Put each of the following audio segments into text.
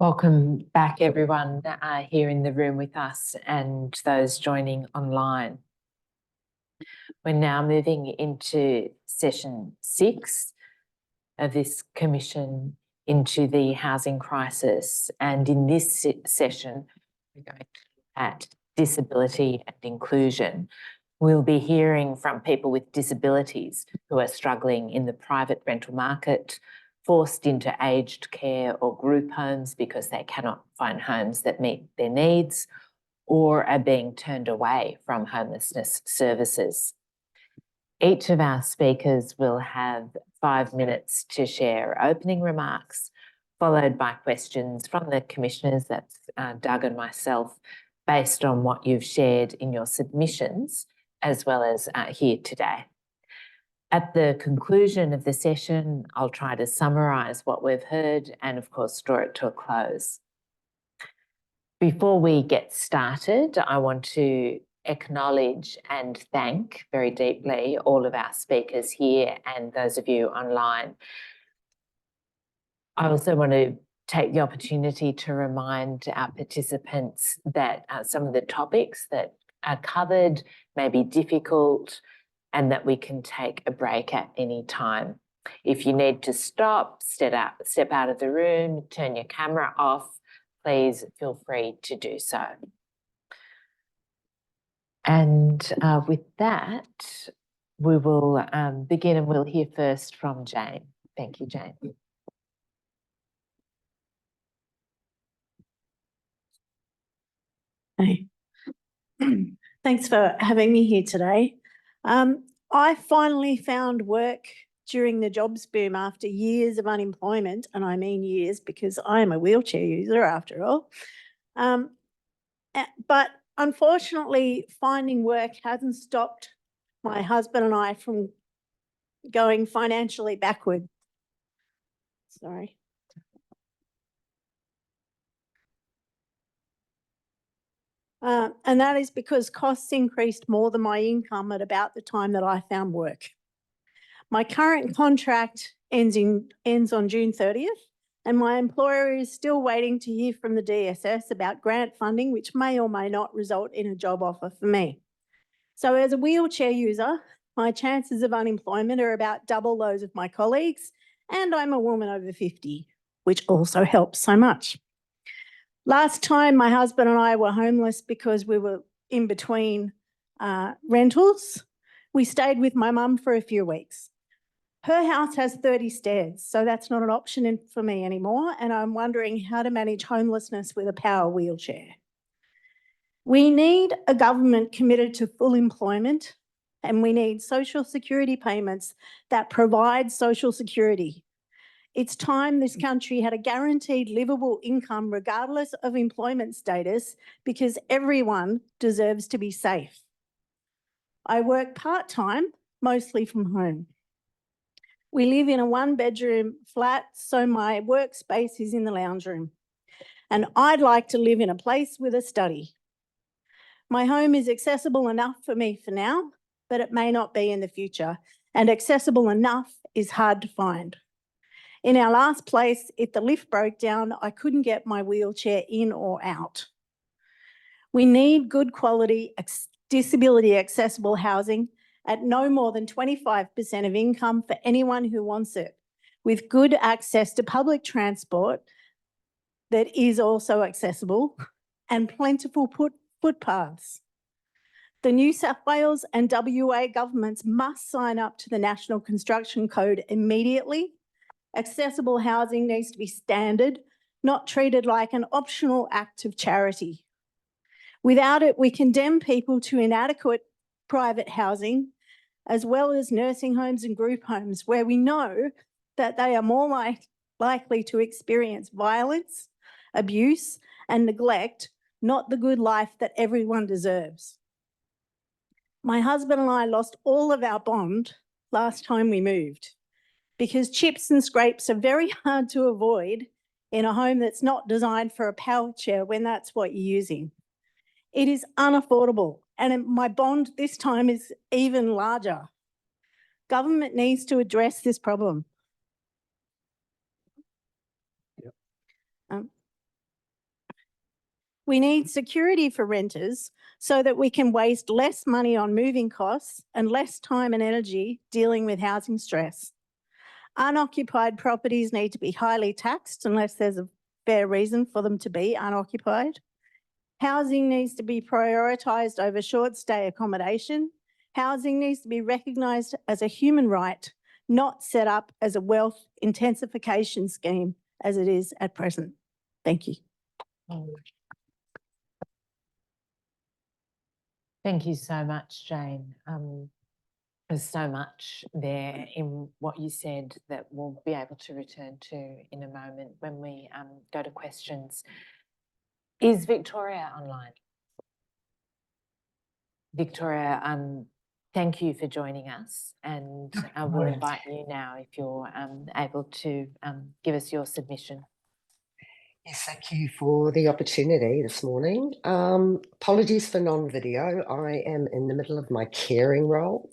Welcome back, everyone here in the room with us and those joining online. We're now moving into session 6 of this commission into the housing crisis. And in this session, we're going to look at disability and inclusion. We'll be hearing from people with disabilities who are struggling in the private rental market, forced into aged care or group homes because they cannot find homes that meet their needs, or are being turned away from homelessness services. Each of our speakers will have 5 minutes to share opening remarks, followed by questions from the commissioners, that's Doug and myself, based on what you've shared in your submissions, as well as here today. At the conclusion of the session, I'll try to summarise what we've heard and, of course, draw it to a close. Before we get started, I want to acknowledge and thank very deeply all of our speakers here and those of you online. I also want to take the opportunity to remind our participants that some of the topics that are covered may be difficult, and that we can take a break at any time. If you need to stop, step out of the room, turn your camera off, please feel free to do so. And with that, we will begin, and we'll hear first from Jane. Thank you, Jane. Hey. Thanks for having me here today. I finally found work during the jobs boom after years of unemployment, and I mean years because I am a wheelchair user after all. But unfortunately, finding work hasn't stopped my husband and I from going financially backward. Sorry. And that is because costs increased more than my income at about the time that I found work. My current contract ends on June 30th, and my employer is still waiting to hear from the DSS about grant funding, which may or may not result in a job offer for me. So as a wheelchair user, my chances of unemployment are about double those of my colleagues, and I'm a woman over 50, which also helps so much. Last time my husband and I were homeless because we were in between rentals, we stayed with my mum for a few weeks. Her house has 30 stairs, so that's not an option for me anymore, and I'm wondering how to manage homelessness with a power wheelchair. We need a government committed to full employment, and we need social security payments that provide social security. It's time this country had a guaranteed livable income regardless of employment status, because everyone deserves to be safe. I work part-time, mostly from home. We live in a 1-bedroom flat, so my workspace is in the lounge room. And I'd like to live in a place with a study. My home is accessible enough for me for now, but it may not be in the future. And accessible enough is hard to find. In our last place, if the lift broke down, I couldn't get my wheelchair in or out. We need good quality, disability accessible housing at no more than 25% of income for anyone who wants it, with good access to public transport that is also accessible and plentiful footpaths. The New South Wales and WA governments must sign up to the National Construction Code immediately. Accessible housing needs to be standard, not treated like an optional act of charity. Without it, we condemn people to inadequate private housing, as well as nursing homes and group homes, where we know that they are more likely to experience violence, abuse, and neglect, not the good life that everyone deserves. My husband and I lost all of our bond last time we moved, because chips and scrapes are very hard to avoid in a home that's not designed for a power chair when that's what you're using. It is unaffordable, and my bond this time is even larger. Government needs to address this problem. Yep. We need security for renters so that we can waste less money on moving costs and less time and energy dealing with housing stress. Unoccupied properties need to be highly taxed unless there's a fair reason for them to be unoccupied. Housing needs to be prioritised over short stay accommodation. Housing needs to be recognised as a human right, not set up as a wealth intensification scheme as it is at present. Thank you. Thank you so much, Jane. There's so much there in what you said that we'll be able to return to in a moment when we go to questions. Is Victoria online? Victoria, thank you for joining us, and I will invite you now if you're able to give us your submission. Yes, thank you for the opportunity this morning. Apologies for non-video. I am in the middle of my caring role,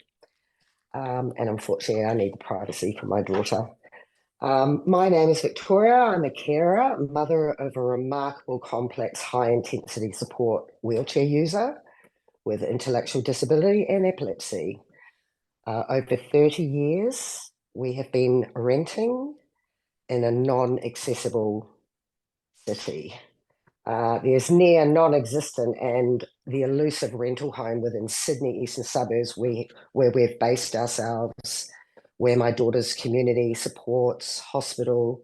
and unfortunately I need the privacy for my daughter. My name is Victoria. I'm a carer, mother of a remarkable, complex, high-intensity support wheelchair user with intellectual disability and epilepsy. Over 30 years, we have been renting in a non-accessible city. There's near non-existent and the elusive rental home within Sydney eastern suburbs where we've based ourselves, where my daughter's community supports, hospital,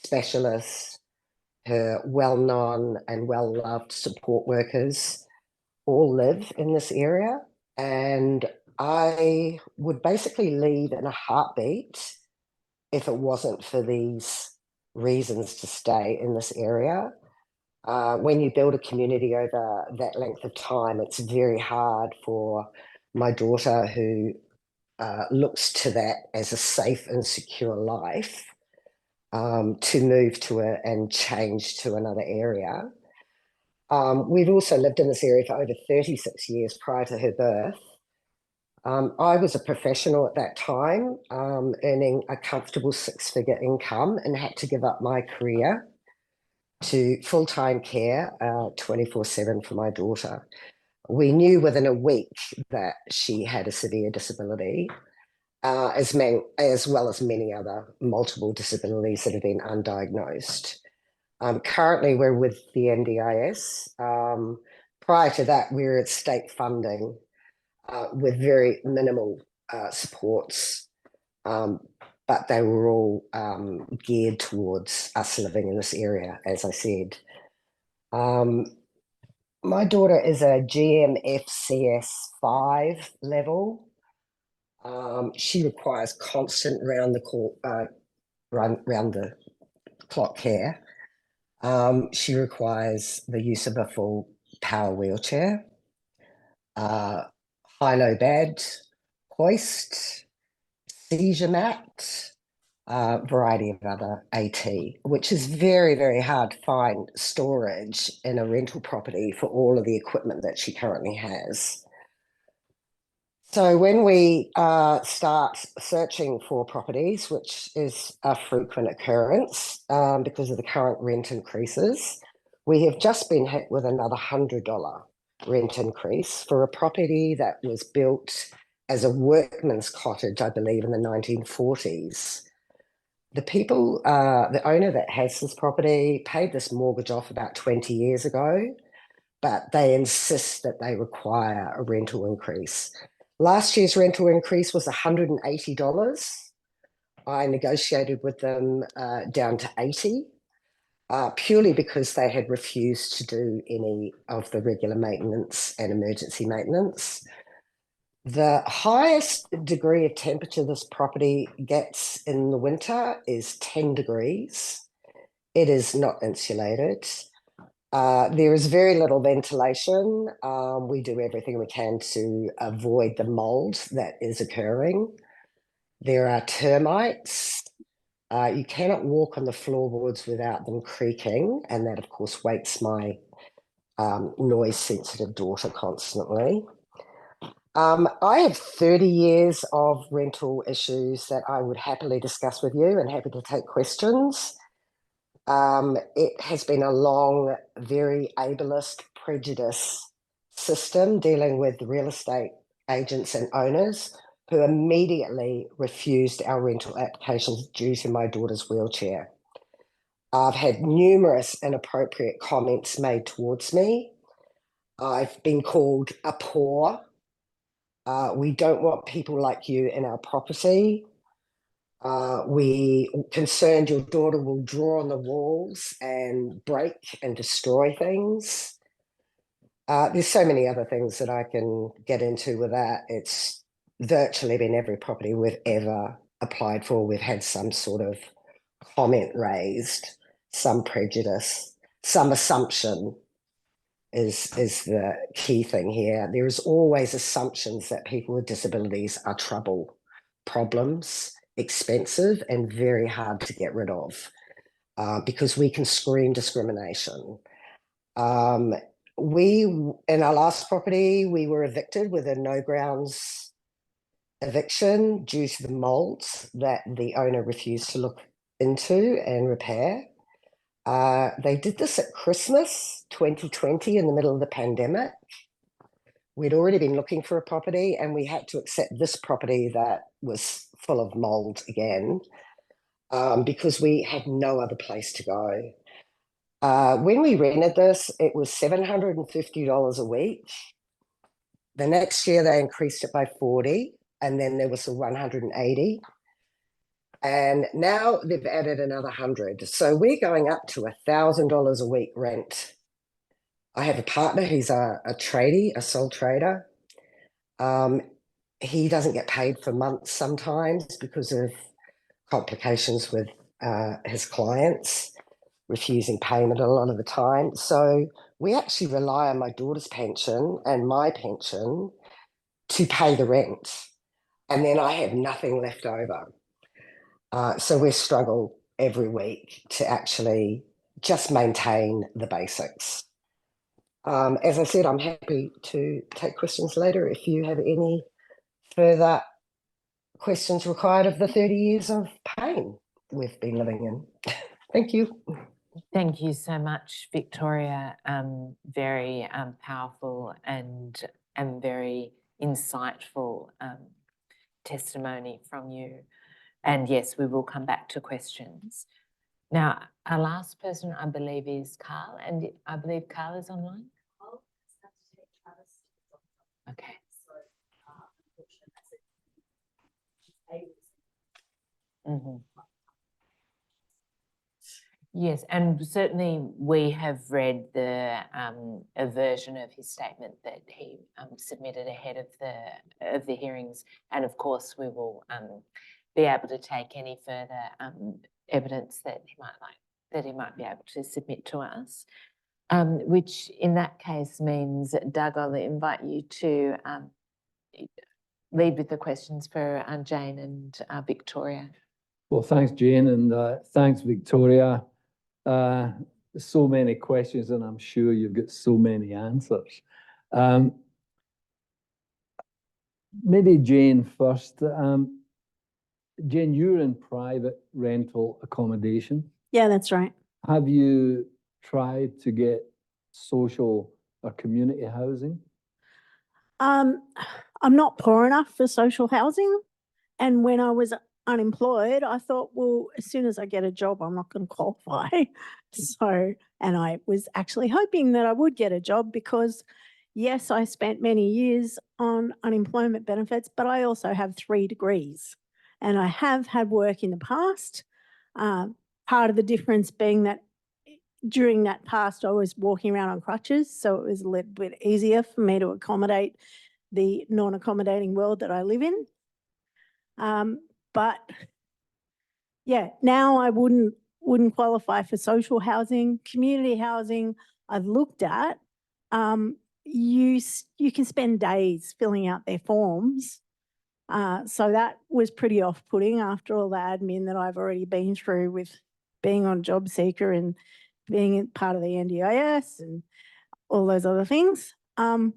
specialists, her well-known and well-loved support workers all live in this area. And I would basically leave in a heartbeat if it wasn't for these reasons to stay in this area. When you build a community over that length of time, it's very hard for my daughter, who looks to that as a safe and secure life, to move to and change to another area. We've also lived in this area for over 36 years prior to her birth. I was a professional at that time, earning a comfortable six-figure income, and had to give up my career to full-time care 24/7 for my daughter. We knew within a week that she had a severe disability, as well as many other multiple disabilities that have been undiagnosed. Currently, we're with the NDIS. Prior to that, we were at state funding with very minimal supports, but they were all geared towards us living in this area, as I said. My daughter is a GMFCS5 level. She requires constant round the clock care. She requires the use of a full power wheelchair, high-low bed, hoist, seizure mat, variety of other AT, which is very, very hard to find storage in a rental property for all of the equipment that she currently has. So when we start searching for properties, which is a frequent occurrence because of the current rent increases, we have just been hit with another $100 rent increase for a property that was built as a workman's cottage, I believe, in the 1940s. The owner that has this property paid this mortgage off about 20 years ago, but they insist that they require a rental increase. Last year's rental increase was $180. I negotiated with them down to $80, purely because they had refused to do any of the regular maintenance and emergency maintenance. The highest degree of temperature this property gets in the winter is 10 degrees. It is not insulated. There is very little ventilation. We do everything we can to avoid the mold that is occurring. There are termites. You cannot walk on the floorboards without them creaking, and that, of course, wakes my noise-sensitive daughter constantly. I have 30 years of rental issues that I would happily discuss with you and happy to take questions. It has been a long, very ableist, prejudice system dealing with real estate agents and owners who immediately refused our rental applications due to my daughter's wheelchair. I've had numerous inappropriate comments made towards me. I've been called a poor. We don't want people like you in our property. We concerned your daughter will draw on the walls and break and destroy things. There's so many other things that I can get into with that. It's virtually been every property we've ever applied for. We've had some sort of comment raised, some prejudice, some assumption is the key thing here. There is always assumptions that people with disabilities are trouble, problems, expensive, and very hard to get rid of because we can scream discrimination. In our last property, we were evicted with a no grounds eviction due to the molds that the owner refused to look into and repair. They did this at Christmas 2020 in the middle of the pandemic. We'd already been looking for a property and we had to accept this property that was full of mold again because we had no other place to go. When we rented this, it was $750 a week. The next year they increased it by 40 and then there was a 180. And now they've added another 100. So we're going up to $1,000 a week rent. I have a partner who's a tradie, a sole trader. He doesn't get paid for months sometimes because of complications with his clients, refusing payment a lot of the time. So we actually rely on my daughter's pension and my pension to pay the rent. And then I have nothing left over. So we struggle every week to actually just maintain the basics. As I said, I'm happy to take questions later if you have any further questions required of the 30 years of pain we've been living in. Thank you. Thank you so much, Victoria. Very powerful and very insightful testimony from you. And yes, we will come back to questions. Now, our last person, I believe, is Carl, and I believe Carl is online. Okay. Mm-hmm. Yes, and certainly we have read the a version of his statement that he submitted ahead of the hearings, and of course we will be able to take any further evidence that he might be able to submit to us. Which in that case means, Doug, I'll invite you to lead with the questions for Jane and Victoria. Well, thanks, Jane, and thanks, Victoria. So many questions, and I'm sure you've got so many answers. Maybe Jane first. Jane, you're in private rental accommodation. Yeah, that's right. Have you tried to get social or community housing? I'm not poor enough for social housing. And when I was unemployed, I thought, well, as soon as I get a job, I'm not going to qualify. So, and I was actually hoping that I would get a job because, yes, I spent many years on unemployment benefits, but I also have 3 degrees and I have had work in the past. Part of the difference being that during that past, I was walking around on crutches, so it was a little bit easier for me to accommodate the non-accommodating world that I live in. But yeah, now I wouldn't qualify for social housing, community housing. I've looked at. You can spend days filling out their forms. So that was pretty off-putting after all the admin that I've already been through with being on Job Seeker and being part of the NDIS and all those other things. And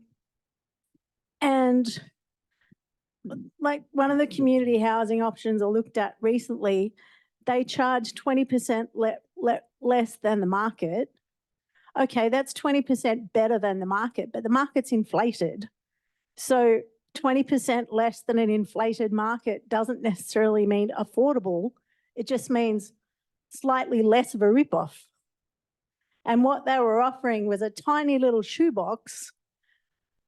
like one of the community housing options I looked at recently, they charge 20% less than the market, okay, that's 20% better than the market, but the market's inflated. So 20% less than an inflated market doesn't necessarily mean affordable. It just means slightly less of a ripoff. And what they were offering was a tiny little shoebox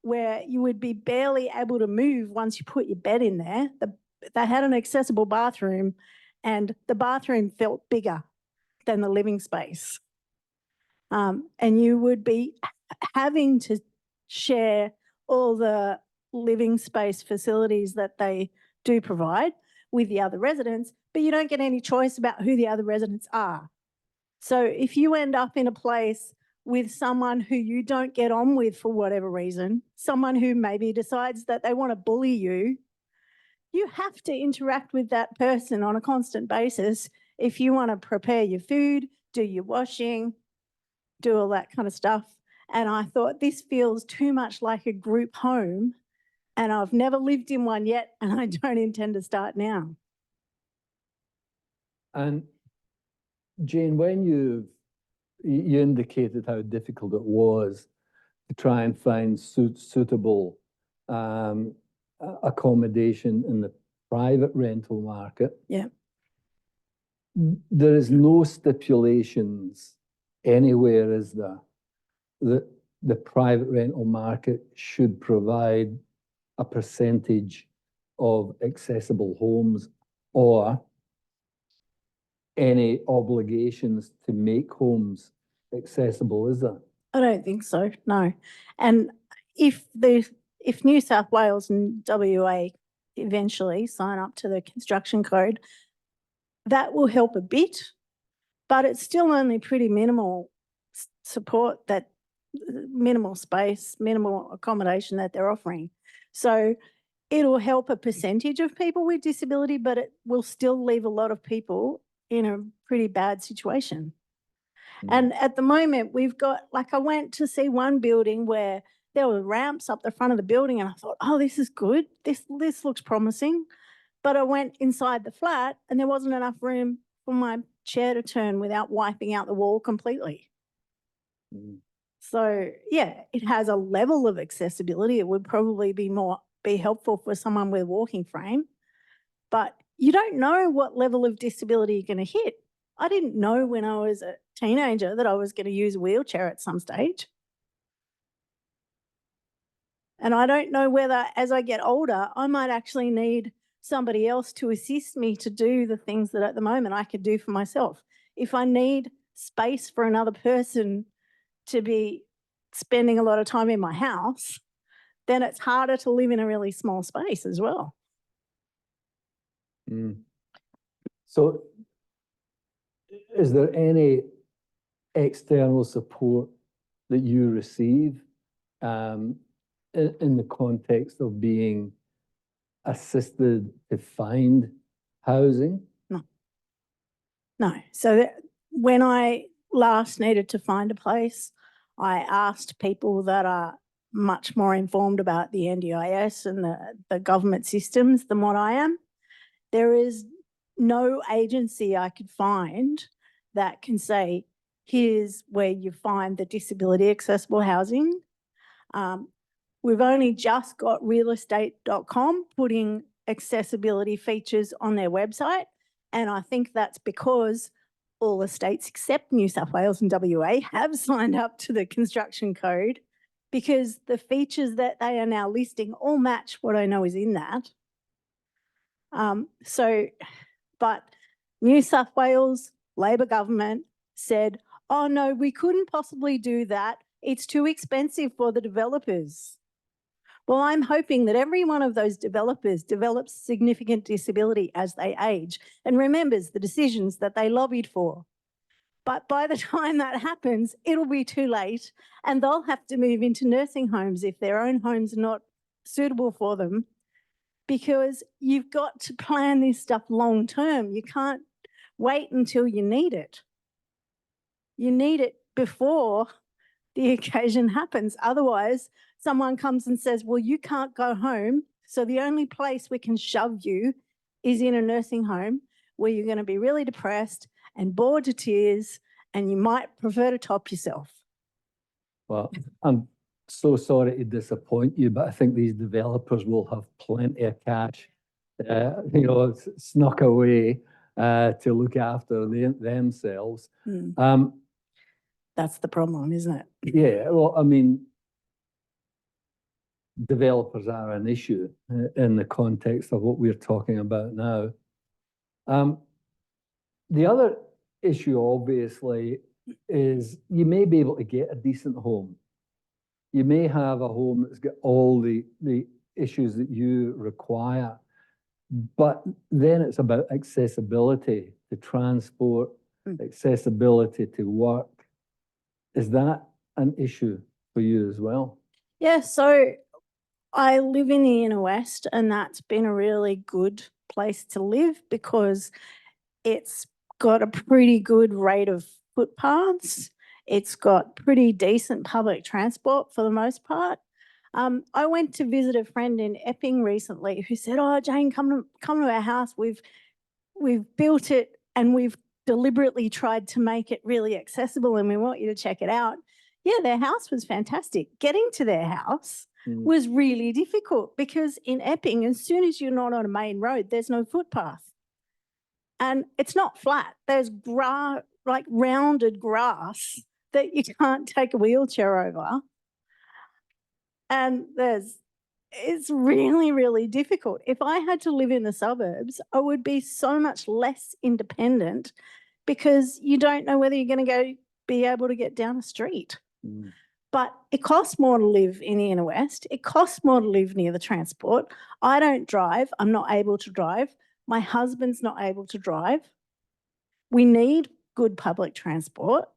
where you would be barely able to move once you put your bed in there. They had an accessible bathroom, and the bathroom felt bigger than the living space. And you would be having to share all the living space facilities that they do provide with the other residents, but you don't get any choice about who the other residents are. So if you end up in a place with someone who you don't get on with for whatever reason, someone who maybe decides that they want to bully you, you have to interact with that person on a constant basis if you want to prepare your food, do your washing, do all that kind of stuff. And I thought, this feels too much like a group home, and I've never lived in one yet, and I don't intend to start now. And Jane, when you indicated how difficult it was to try and find suitable accommodation in the private rental market. Yeah. There is no stipulations anywhere, is there, that the private rental market should provide a percentage of accessible homes or any obligations to make homes accessible, is there? I don't think so, no. And if New South Wales and WA eventually sign up to the construction code, that will help a bit, but it's still only pretty minimal support, that minimal space, minimal accommodation that they're offering. So it'll help a percentage of people with disability, but it will still leave a lot of people in a pretty bad situation. And at the moment, we've got, like, I went to see one building where there were ramps up the front of the building, and I thought, oh, this is good. This looks promising. But I went inside the flat and there wasn't enough room for my chair to turn without wiping out the wall completely. So yeah, it has a level of accessibility. It would probably be helpful for someone with a walking frame, but you don't know what level of disability you're going to hit. I didn't know when I was a teenager that I was going to use a wheelchair at some stage. And I don't know whether as I get older, I might actually need somebody else to assist me to do the things that at the moment I could do for myself. If I need space for another person to be spending a lot of time in my house, then it's harder to live in a really small space as well. So is there any external support that you receive in the context of being assisted to find housing? No. So when I last needed to find a place, I asked people that are much more informed about the NDIS and the government systems than what I am. There is no agency I could find that can say, here's where you find the disability accessible housing. We've only just got realestate.com putting accessibility features on their website. And I think that's because all the states except New South Wales and WA have signed up to the construction code, because the features that they are now listing all match what I know is in that. But New South Wales Labor government said, oh no, we couldn't possibly do that. It's too expensive for the developers. Well, I'm hoping that every one of those developers develops significant disability as they age and remembers the decisions that they lobbied for. But by the time that happens, it'll be too late, and they'll have to move into nursing homes if their own homes are not suitable for them, because you've got to plan this stuff long term. You can't wait until you need it. You need it before the occasion happens. Otherwise, someone comes and says, well, you can't go home, so the only place we can shove you is in a nursing home where you're going to be really depressed and bored to tears and you might prefer to top yourself. Well, I'm so sorry to disappoint you, but I think these developers will have plenty of cash, snuck away to look after themselves. That's the problem, isn't it? Yeah, well, I mean, developers are an issue in the context of what we're talking about now. The other issue, obviously, is you may be able to get a decent home. You may have a home that's got all the issues that you require, but then it's about accessibility to transport, accessibility to work. Is that an issue for you as well? Yeah, so I live in the inner west, and that's been a really good place to live because it's got a pretty good rate of footpaths. It's got pretty decent public transport for the most part. I went to visit a friend in Epping recently who said, "Oh, Jane, come to our house. We've built it and we've deliberately tried to make it really accessible, and we want you to check it out." Yeah, their house was fantastic. Getting to their house was really difficult because in Epping, as soon as you're not on a main road, there's no footpath. And it's not flat. There's like rounded grass that you can't take a wheelchair over. And it's really, really difficult. If I had to live in the suburbs, I would be so much less independent because you don't know whether you're going to be able to get down a street. But it costs more to live in the inner west. It costs more to live near the transport. I don't drive. I'm not able to drive. My husband's not able to drive. We need good public transport,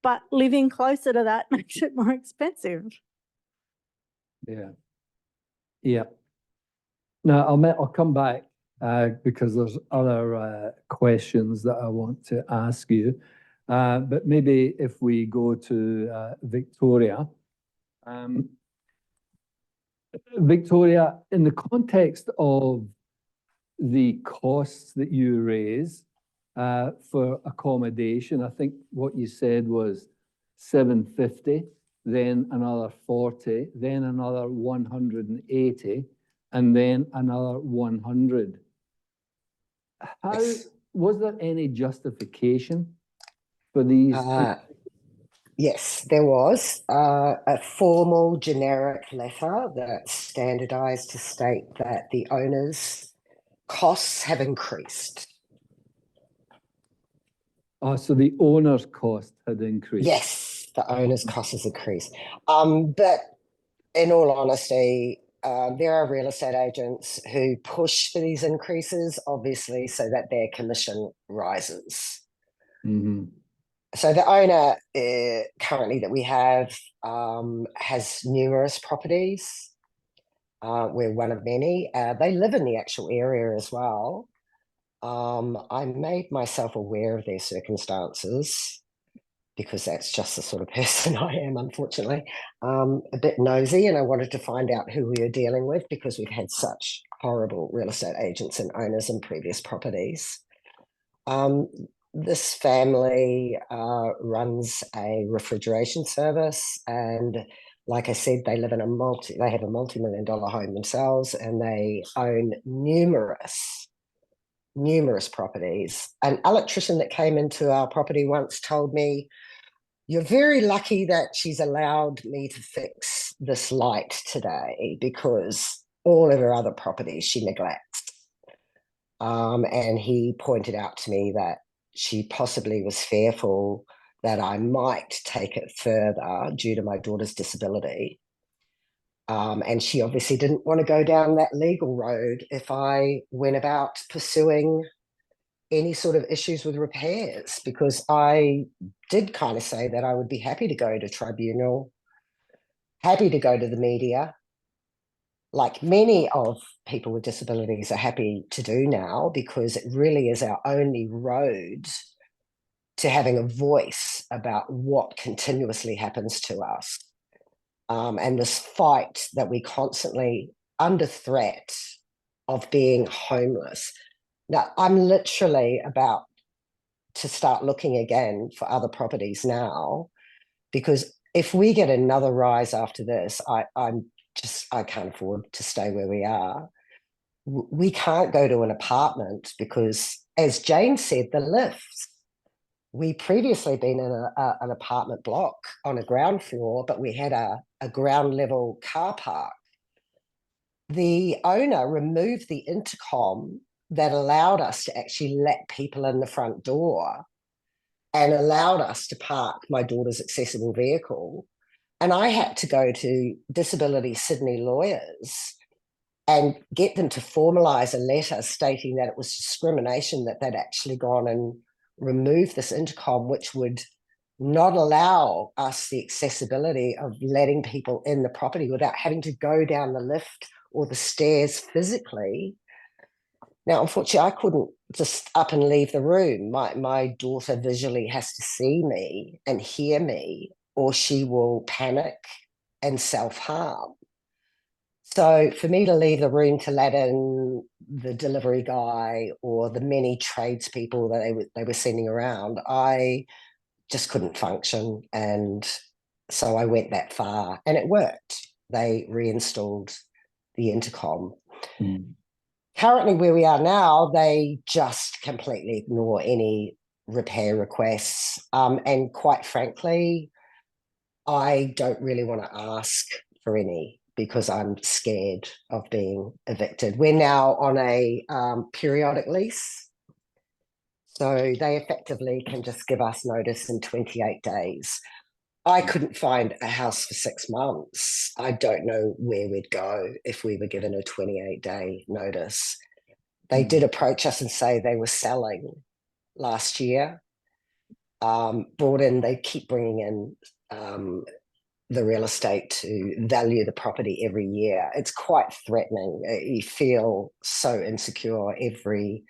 but living closer to that makes it more expensive. Yeah. Yeah. Now, I'll come back because there's other questions that I want to ask you. But maybe if we go to Victoria. Victoria, in the context of the costs that you raise for accommodation, I think what you said was 750, then another 40, then another 180, and then another 100. Was there any justification for these? Yes, there was a formal generic letter that's standardized to state that the owner's costs have increased. Oh, so the owner's cost had increased? Yes, the owner's cost has increased. But in all honesty, there are real estate agents who push for these increases, obviously, so that their commission rises. So the owner currently that we have has numerous properties. We're one of many. They live in the actual area as well. I made myself aware of their circumstances because that's just the sort of person I am, unfortunately. A bit nosy, and I wanted to find out who we were dealing with because we've had such horrible real estate agents and owners in previous properties. This family runs a refrigeration service, and like I said, they live in they have a multi-million-dollar home themselves, and they own numerous properties. An electrician that came into our property once told me, "You're very lucky that she's allowed me to fix this light today because all of her other properties she neglects." And he pointed out to me that she possibly was fearful that I might take it further due to my daughter's disability. And she obviously didn't want to go down that legal road if I went about pursuing any sort of issues with repairs, because I did kind of say that I would be happy to go to tribunal, happy to go to the media, like many of people with disabilities are happy to do now, because it really is our only road to having a voice about what continuously happens to us. And this fight that we constantly under threat of being homeless. Now, I'm literally about to start looking again for other properties now, because if we get another rise after this, I can't afford to stay where we are. We can't go to an apartment because, as Jane said, the lifts. We previously been in an apartment block on a ground floor, but we had a ground level car park. The owner removed the intercom that allowed us to actually let people in the front door and allowed us to park my daughter's accessible vehicle. And I had to go to Disability Sydney lawyers and get them to formalise a letter stating that it was discrimination that they'd actually gone and removed this intercom, which would not allow us the accessibility of letting people in the property without having to go down the lift or the stairs physically. Now, unfortunately, I couldn't just up and leave the room. My daughter visually has to see me and hear me, or she will panic and self-harm. So for me to leave the room to let in the delivery guy or the many tradespeople that they were sending around, I just couldn't function. And so I went that far, and it worked. They reinstalled the intercom. Mm. Currently, where we are now, they just completely ignore any repair requests. And quite frankly, I don't really want to ask for any because I'm scared of being evicted. We're now on a periodic lease. So they effectively can just give us notice in 28 days. I couldn't find a house for 6 months. I don't know where we'd go if we were given a 28-day notice. They did approach us and say they were selling last year. They keep bringing in the real estate to value the property every year. It's quite threatening. You feel so insecure every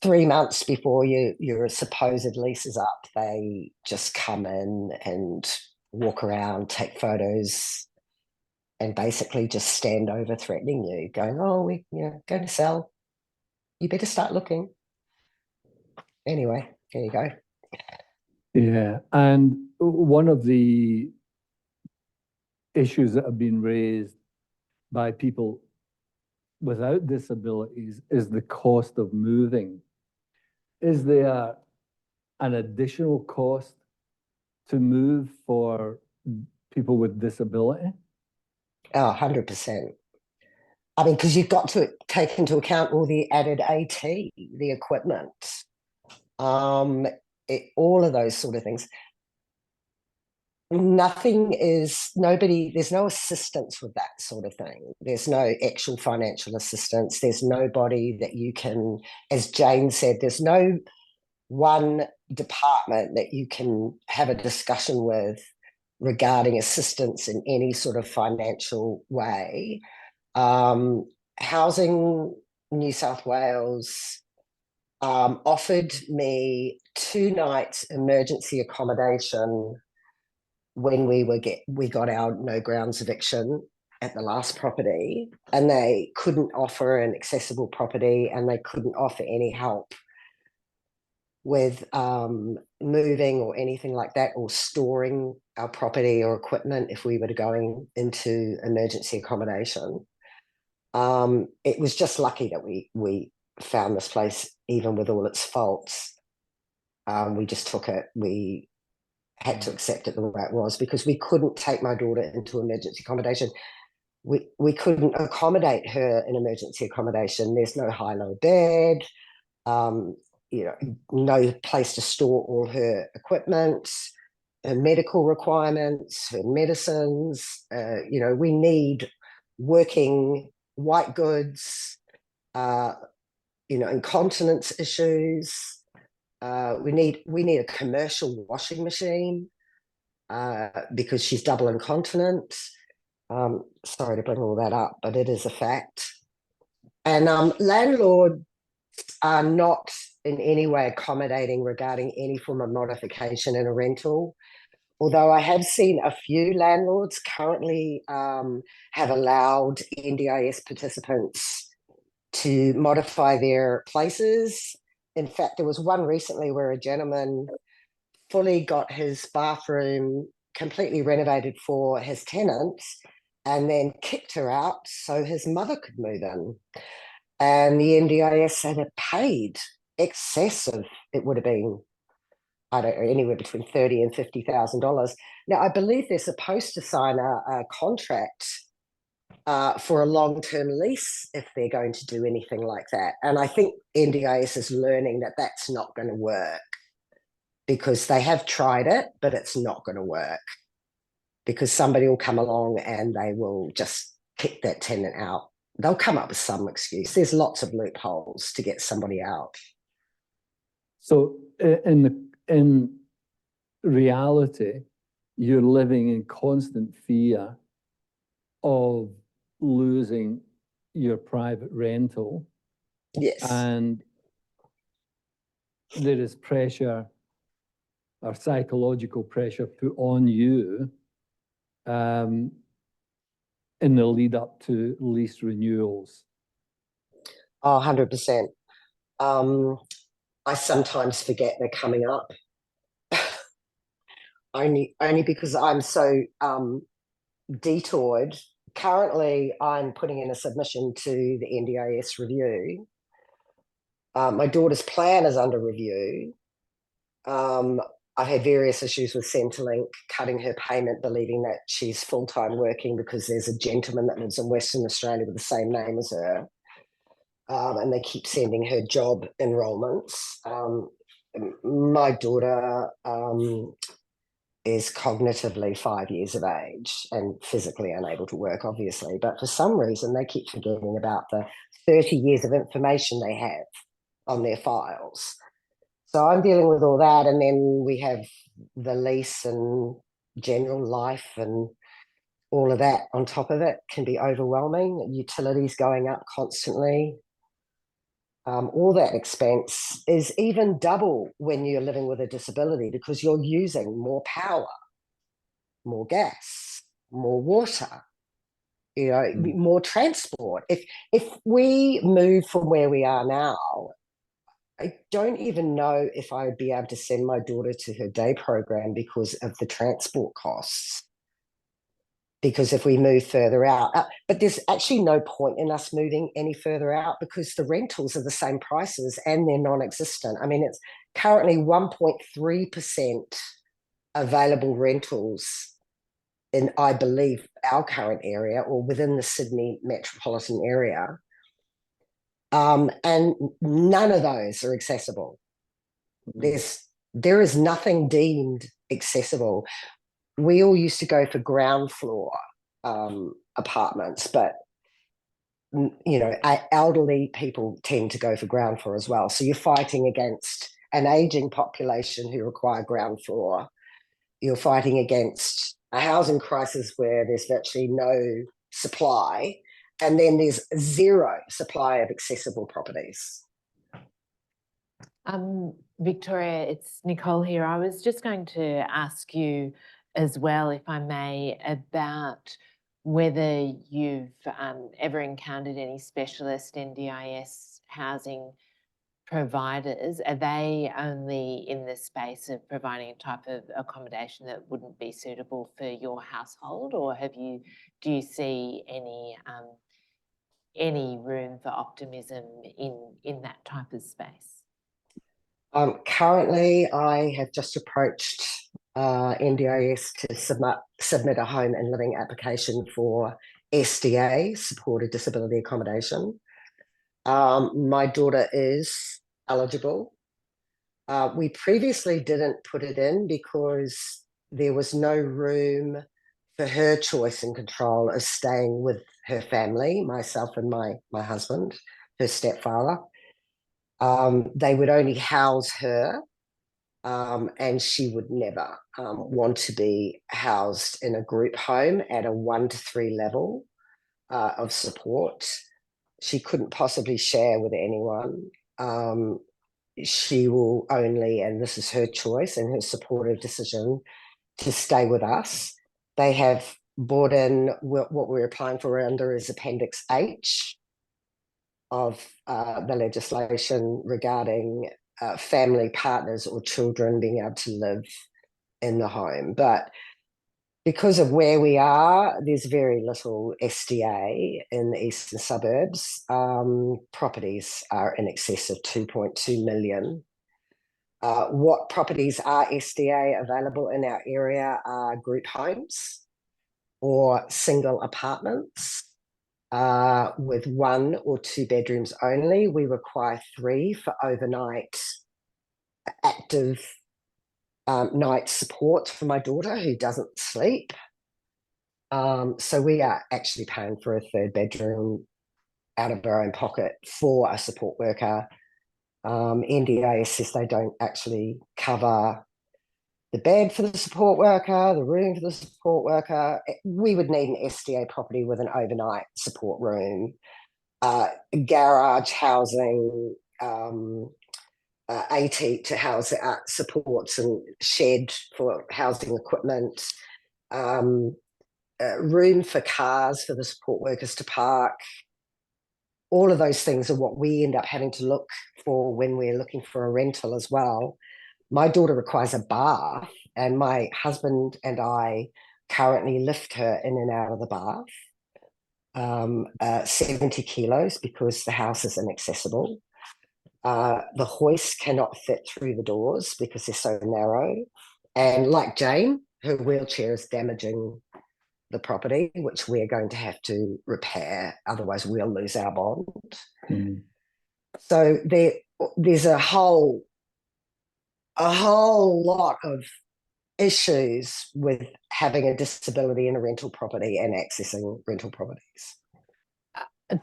3 months before your supposed lease is up. They just come in and walk around, take photos, and basically just stand over threatening you, going, "Oh, we're going to sell. You better start looking." Anyway, there you go. Yeah, and one of the issues that have been raised by people without disabilities is the cost of moving. Is there an additional cost to move for people with disability? Oh, 100%. I mean, because you've got to take into account all the added AT, the equipment, all of those sort of things. There's no assistance with that sort of thing. There's no actual financial assistance. There's nobody that you can, as Jane said, there's no one department that you can have a discussion with regarding assistance in any sort of financial way. Housing New South Wales offered me 2 nights emergency accommodation when we got our no grounds eviction at the last property, and they couldn't offer an accessible property, and they couldn't offer any help with moving or anything like that, or storing our property or equipment if we were going into emergency accommodation. It was just lucky that we found this place, even with all its faults. We just took it. We had to accept it the way it was, because we couldn't take my daughter into emergency accommodation. We couldn't accommodate her in emergency accommodation. There's no high-low bed, no place to store all her equipment, her medical requirements, her medicines. We need working white goods, incontinence issues. We need a commercial washing machine because she's double incontinent. Sorry to bring all that up, but it is a fact. And landlords are not in any way accommodating regarding any form of modification in a rental. Although I have seen a few landlords currently have allowed NDIS participants to modify their places In fact, there was one recently where a gentleman fully got his bathroom completely renovated for his tenants and then kicked her out so his mother could move in. And the NDIS had paid excessive, it would have been, I don't know, anywhere between $30,000 and $50,000. Now, I believe they're supposed to sign a contract for a long-term lease if they're going to do anything like that. And I think NDIS is learning that that's not going to work, because they have tried it, but it's not going to work, because somebody will come along and they will just kick that tenant out. They'll come up with some excuse. There's lots of loopholes to get somebody out. So in reality, you're living in constant fear of losing your private rental, Yes. and there is pressure or psychological pressure put on you in the lead up to lease renewals. Oh, 100%. I sometimes forget they're coming up. only because I'm so detoured. Currently, I'm putting in a submission to the NDIS review. My daughter's plan is under review. I've had various issues with Centrelink cutting her payment, believing that she's full-time working because there's a gentleman that lives in Western Australia with the same name as her. And they keep sending her job enrolments. My daughter is cognitively 5 years of age and physically unable to work, obviously. But for some reason, they keep forgetting about the 30 years of information they have on their files. So I'm dealing with all that. And then we have the lease and general life and all of that on top of it can be overwhelming. Utilities going up constantly. All that expense is even double when you're living with a disability, because you're using more power, more gas, more water, more transport. If we move from where we are now, I don't even know if I would be able to send my daughter to her day program because of the transport costs. Because if we move further out, but there's actually no point in us moving any further out, because the rentals are the same prices and they're non-existent. I mean, it's currently 1.3% available rentals in, I believe, our current area or within the Sydney metropolitan area. And none of those are accessible. There is nothing deemed accessible. We all used to go for ground floor apartments, but elderly people tend to go for ground floor as well. So you're fighting against an aging population who require ground floor. You're fighting against a housing crisis where there's virtually no supply, and then there's zero supply of accessible properties. Victoria, it's Nicole here. I was just going to ask you as well, if I may, about whether you've ever encountered any specialist NDIS housing providers. Are they only in the space of providing a type of accommodation that wouldn't be suitable for your household, or do you see any room for optimism in that type of space? Currently, I have just approached NDIS to submit a home and living application for SDA, supported disability accommodation. My daughter is eligible. We previously didn't put it in because there was no room for her choice and control of staying with her family, myself and my husband, her stepfather. They would only house her, and she would never want to be housed in a group home at a 1 to 3 level of support. She couldn't possibly share with anyone. She will only, and this is her choice and her supportive decision, to stay with us. They have brought in what we're applying for under is Appendix H of the legislation regarding family partners or children being able to live in the home. But because of where we are, there's very little SDA in the eastern suburbs. Properties are in excess of 2.2 million. What properties are SDA available in our area are group homes or single apartments with 1 or 2 bedrooms only. We require 3 for overnight active night support for my daughter who doesn't sleep. So we are actually paying for a 3rd bedroom out of our own pocket for a support worker. NDIS says they don't actually cover the bed for the support worker, the room for the support worker. We would need an SDA property with an overnight support room, garage housing, AT to house supports, and shed for housing equipment, room for cars for the support workers to park. All of those things are what we end up having to look for when we're looking for a rental as well. My daughter requires a bath, and my husband and I currently lift her in and out of the bath, 70 kilos, because the house is inaccessible. The hoist cannot fit through the doors because they're so narrow. And like Jane, her wheelchair is damaging the property, which we're going to have to repair. Otherwise, we'll lose our bond. Mm. So there's a whole lot of issues with having a disability in a rental property and accessing rental properties.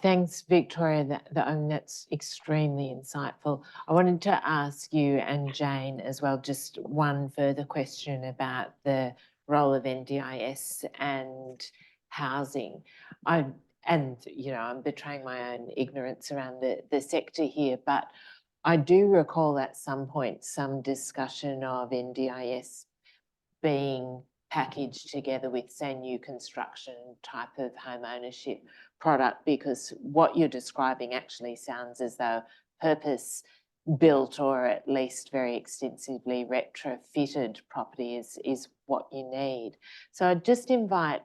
Thanks, Victoria. That's extremely insightful. I wanted to ask you and Jane as well, just one further question about the role of NDIS and housing. I'm betraying my own ignorance around the sector here, but I do recall at some point some discussion of NDIS being packaged together with, say, new construction type of home ownership product, because what you're describing actually sounds as though purpose built or at least very extensively retrofitted property is what you need. So I'd just invite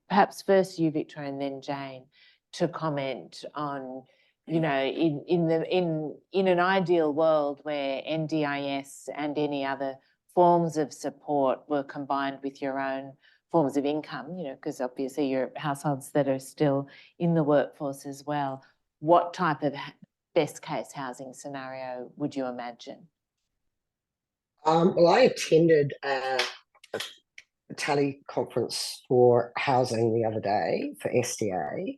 perhaps first you, Victoria, and then Jane, to comment on, in an ideal world where NDIS and any other forms of support were combined with your own forms of income, because obviously you're households that are still in the workforce as well. What type of best case housing scenario would you imagine? Well, I attended a teleconference for housing the other day for SDA,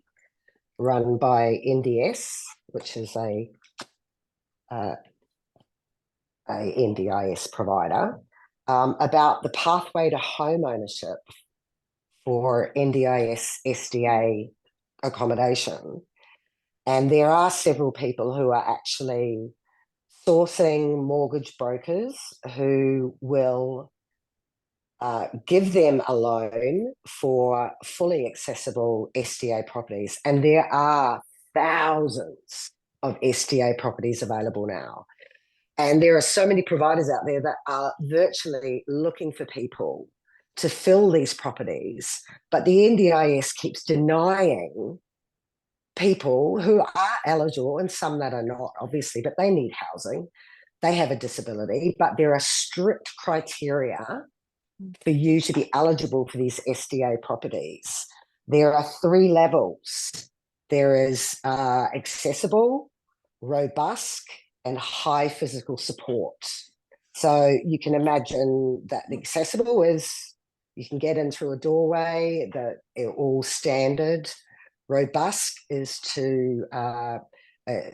run by NDS, which is a NDIS provider, about the pathway to home ownership for NDIS SDA accommodation. And there are several people who are actually sourcing mortgage brokers who will give them a loan for fully accessible SDA properties. And there are thousands of SDA properties available now. And there are so many providers out there that are virtually looking for people to fill these properties. But the NDIS keeps denying people who are eligible, and some that are not, obviously, but they need housing. They have a disability, but there are strict criteria for you to be eligible for these SDA properties. There are 3 levels. There is accessible, robust, and high physical support. So you can imagine that the accessible is you can get in through a doorway, that are all standard. Robust is to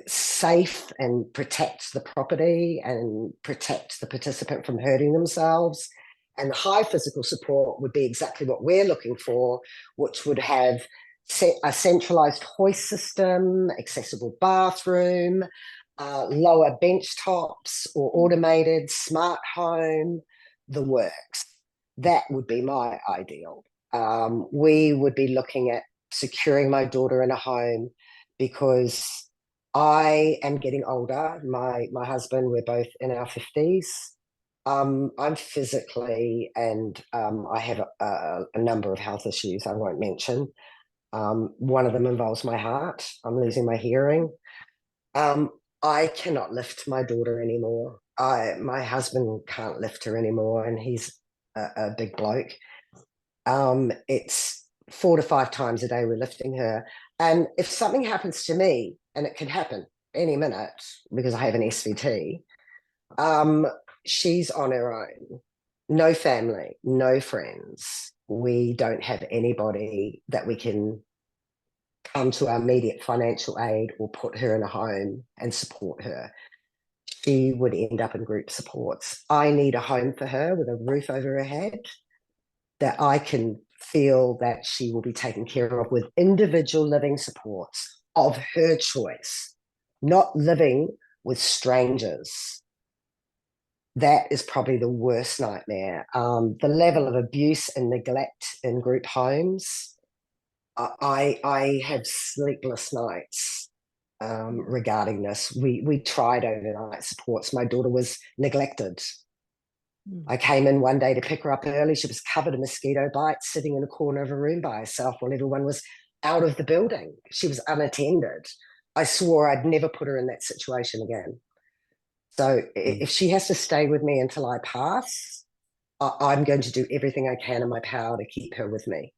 safe and protect the property and protect the participant from hurting themselves. And the high physical support would be exactly what we're looking for, which would have a centralized hoist system, accessible bathroom, lower bench tops, or automated smart home, the works. That would be my ideal. We would be looking at securing my daughter in a home, because I am getting older. My husband, we're both in our 50s. I'm physically, and I have a number of health issues I won't mention. One of them involves my heart. I'm losing my hearing. I cannot lift my daughter anymore. My husband can't lift her anymore, and he's a big bloke. It's 4 to 5 times a day we're lifting her. And if something happens to me, and it could happen any minute because I have an SVT, she's on her own. No family, no friends. We don't have anybody that we can come to our immediate financial aid or put her in a home and support her. She would end up in group supports. I need a home for her with a roof over her head, that I can feel that she will be taken care of with individual living supports of her choice, not living with strangers. That is probably the worst nightmare. The level of abuse and neglect in group homes, I have sleepless nights regarding this. We tried overnight supports. My daughter was neglected. I came in one day to pick her up early. She was covered in mosquito bites, sitting in a corner of a room by herself while everyone was out of the building. She was unattended. I swore I'd never put her in that situation again. So if she has to stay with me until I pass, I'm going to do everything I can in my power to keep her with me.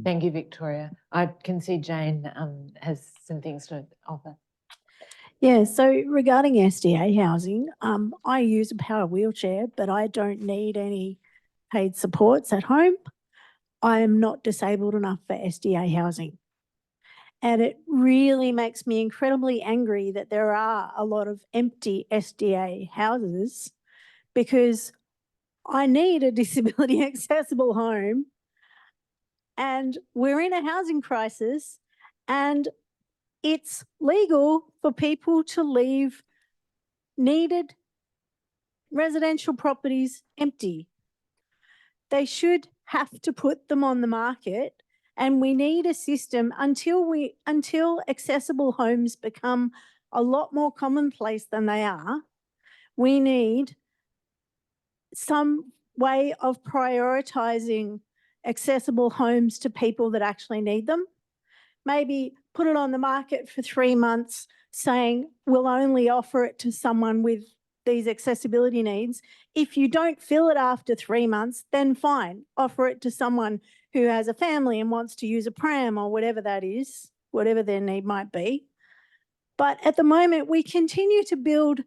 Thank you, Victoria. I can see Jane has some things to offer. Yeah, so regarding SDA housing, I use a power wheelchair, but I don't need any paid supports at home. I am not disabled enough for SDA housing. And it really makes me incredibly angry that there are a lot of empty SDA houses, because I need a disability accessible home, and we're in a housing crisis, and it's legal for people to leave needed residential properties empty. They should have to put them on the market, and we need a system until accessible homes become a lot more commonplace than they are. We need some way of prioritizing accessible homes to people that actually need them. Maybe put it on the market for 3 months, saying we'll only offer it to someone with these accessibility needs. If you don't fill it after 3 months, then fine, offer it to someone who has a family and wants to use a pram or whatever that is, whatever their need might be. But at the moment, we continue to build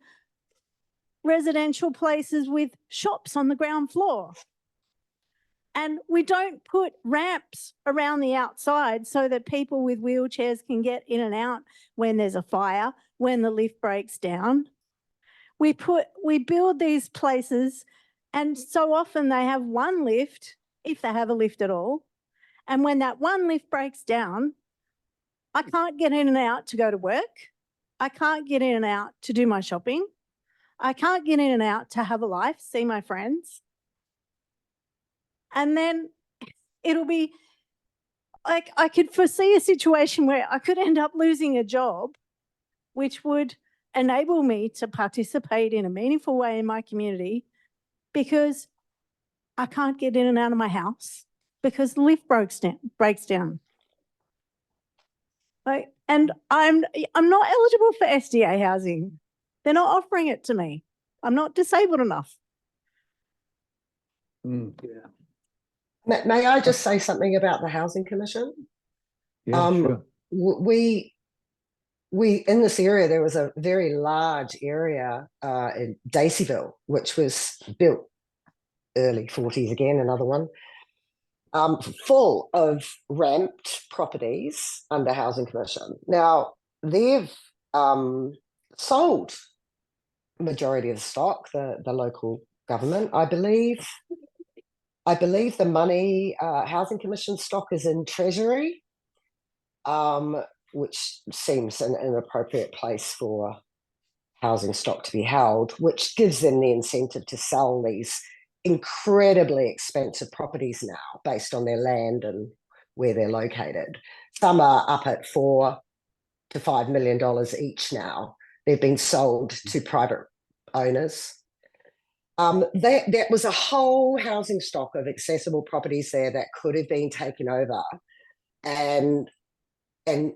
residential places with shops on the ground floor. And we don't put ramps around the outside so that people with wheelchairs can get in and out when there's a fire, when the lift breaks down. We build these places, and so often they have one lift, if they have a lift at all. And when that one lift breaks down, I can't get in and out to go to work. I can't get in and out to do my shopping. I can't get in and out to have a life, see my friends. And then it'll be like, I could foresee a situation where I could end up losing a job, which would enable me to participate in a meaningful way in my community, because I can't get in and out of my house because the lift breaks down. Like, and I'm not eligible for SDA housing. They're not offering it to me. I'm not disabled enough. Yeah. May I just say something about the Housing Commission? Yeah, sure. We in this area, there was a very large area in Daceyville, which was built early 40s, again, another one, full of ramped properties under Housing Commission. Now, they've sold majority of the stock, the local government, I believe. I believe the money, Housing Commission stock is in Treasury, which seems an inappropriate place for housing stock to be held, which gives them the incentive to sell these incredibly expensive properties now based on their land and where they're located. Some are up at $4 to $5 million each now. They've been sold to private owners. There was a whole housing stock of accessible properties there that could have been taken over. And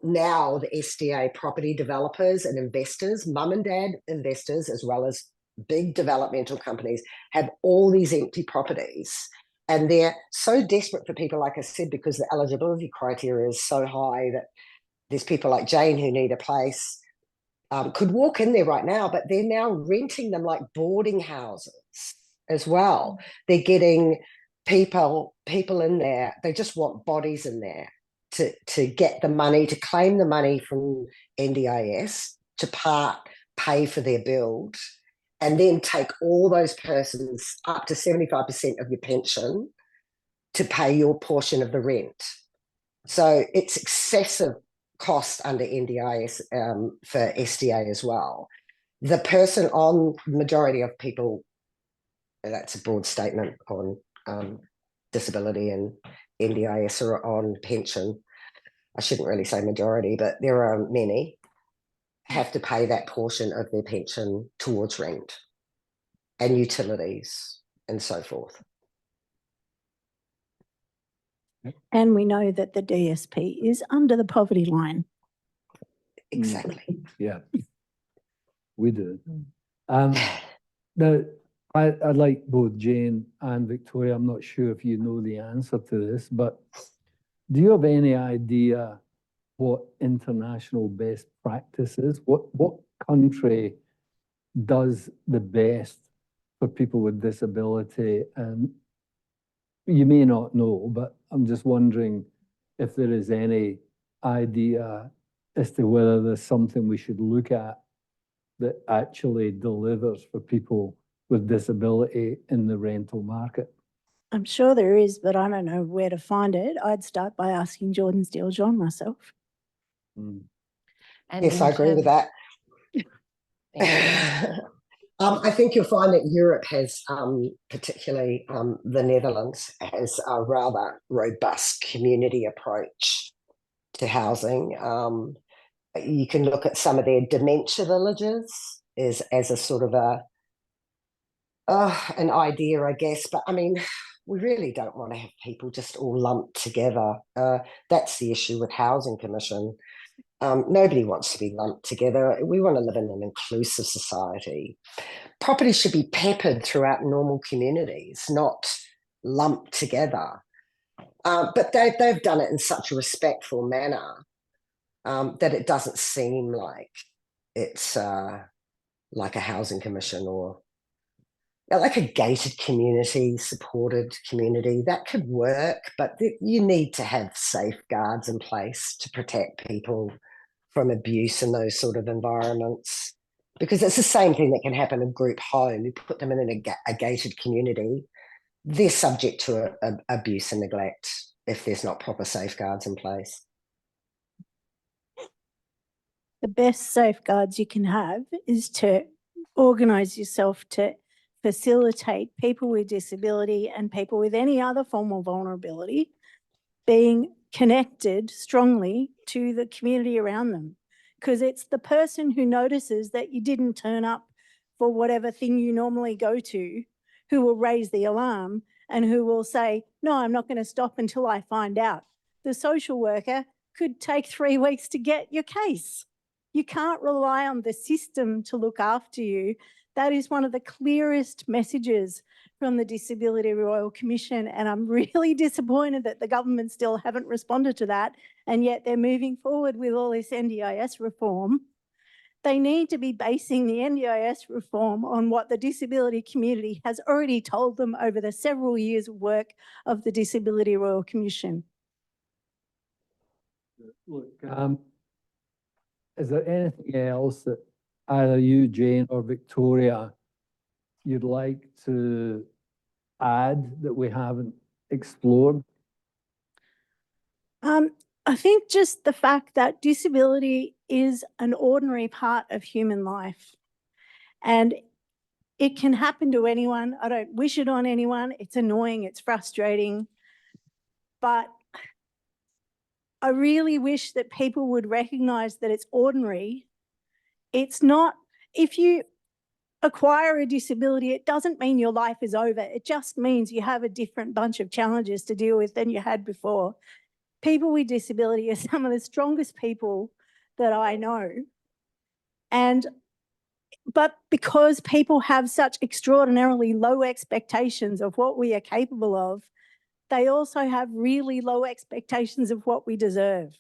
now the SDA property developers and investors, mum and dad investors, as well as big developmental companies, have all these empty properties. And they're so desperate for people, like I said, because the eligibility criteria is so high that there's people like Jane who need a place, could walk in there right now, but they're now renting them like boarding houses as well. They're getting people in there. They just want bodies in there to get the money, to claim the money from NDIS, to pay for their build, and then take all those persons up to 75% of your pension to pay your portion of the rent. So it's excessive cost under NDIS for SDA as well. The person on majority of people, that's a broad statement on disability and NDIS are on pension. I shouldn't really say majority, but there are many have to pay that portion of their pension towards rent and utilities and so forth. And we know that the DSP is under the poverty line. Exactly. Yeah, we do. Now, I'd like both Jane and Victoria, I'm not sure if you know the answer to this, but do you have any idea what international best practice is? What country does the best for people with disability? And you may not know, but I'm just wondering if there is any idea as to whether there's something we should look at that actually delivers for people with disability in the rental market. I'm sure there is, but I don't know where to find it. I'd start by asking Jordan Steele-John myself. And yes, I agree with that. I think you'll find that Europe has, particularly the Netherlands, has a rather robust community approach to housing. You can look at some of their dementia villages as a sort of an idea, I guess. But I mean, we really don't want to have people just all lumped together. That's the issue with Housing Commission. Nobody wants to be lumped together. We want to live in an inclusive society. Property should be peppered throughout normal communities, not lumped together. But they've done it in such a respectful manner that it doesn't seem like it's like a housing commission or like a gated community, supported community. That could work, but you need to have safeguards in place to protect people from abuse in those sort of environments, because it's the same thing that can happen in a group home. You put them in a gated community, they're subject to abuse and neglect if there's not proper safeguards in place. The best safeguards you can have is to organise yourself to facilitate people with disability and people with any other form of vulnerability being connected strongly to the community around them. Because it's the person who notices that you didn't turn up for whatever thing you normally go to who will raise the alarm and who will say, no, I'm not going to stop until I find out. The social worker could take 3 weeks to get your case. You can't rely on the system to look after you. That is one of the clearest messages from the Disability Royal Commission, and I'm really disappointed that the government still haven't responded to that, and yet they're moving forward with all this NDIS reform. They need to be basing the NDIS reform on what the disability community has already told them over the several years of work of the Disability Royal Commission. Look, is there anything else that either you, Jane, or Victoria, you'd like to add that we haven't explored? I think just the fact that disability is an ordinary part of human life and it can happen to anyone. I don't wish it on anyone. It's annoying, it's frustrating, but I really wish that people would recognise that it's ordinary. It's not, if you acquire a disability, it doesn't mean your life is over. It just means you have a different bunch of challenges to deal with than you had before. People with disability are some of the strongest people that I know. But because people have such extraordinarily low expectations of what we are capable of, they also have really low expectations of what we deserve.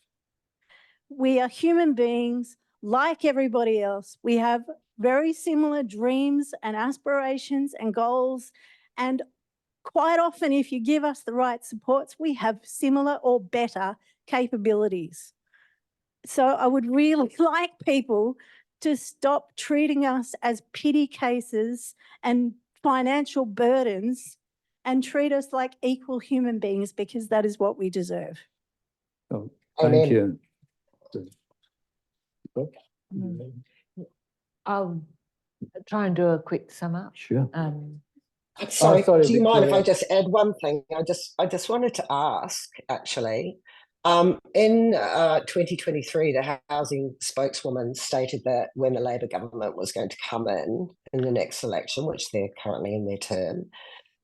We are human beings like everybody else. We have very similar dreams and aspirations and goals. And quite often, if you give us the right supports, we have similar or better capabilities. So I would really like people to stop treating us as pity cases and financial burdens and treat us like equal human beings, because that is what we deserve. So, Amen. thank you. I'll try and do a quick sum up. Sure. Sorry, sorry, do you mind if I Victoria. just add one thing? I just wanted to ask, actually. In 2023, the housing spokeswoman stated that when the Labor government was going to come in the next election, which they're currently in their term,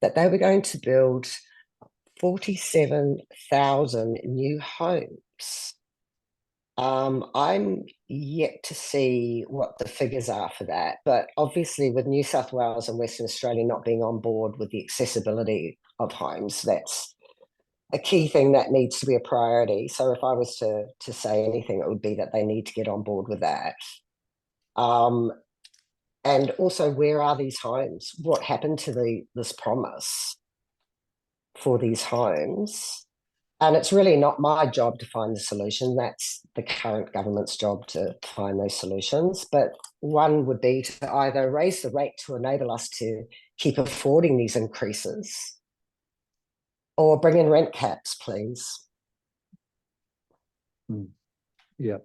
that they were going to build 47,000 new homes. I'm yet to see what the figures are for that, but obviously with New South Wales and Western Australia not being on board with the accessibility of homes, that's a key thing that needs to be a priority. So if I was to say anything, it would be that they need to get on board with that. And also, where are these homes? What happened to this promise for these homes? And it's really not my job to find the solution. That's the current government's job to find those solutions. But one would be to either raise the rate to enable us to keep affording these increases, or bring in rent caps, please. Yeah.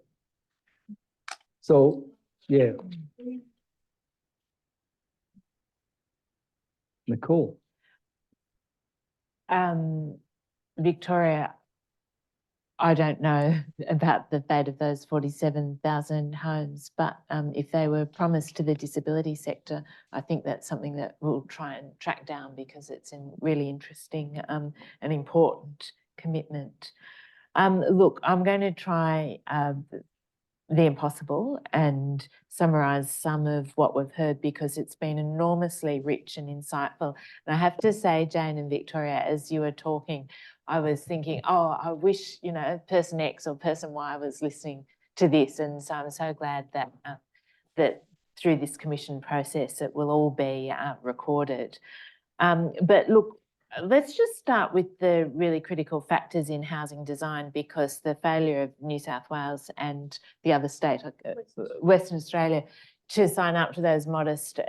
So, yeah. Nicole. Victoria, I don't know about the fate of those 47,000 homes, but if they were promised to the disability sector, I think that's something that we'll try and track down, because it's a really interesting and important commitment. Look, I'm going to try the impossible and summarise some of what we've heard, because it's been enormously rich and insightful. And I have to say, Jane and Victoria, as you were talking, I was thinking, oh, I wish, you know, person X or person Y was listening to this. And so I'm so glad that that through this commission process it will all be recorded. But look, let's just start with the really critical factors in housing design, because the failure of New South Wales and the other state, Western Australia, to sign up to those modest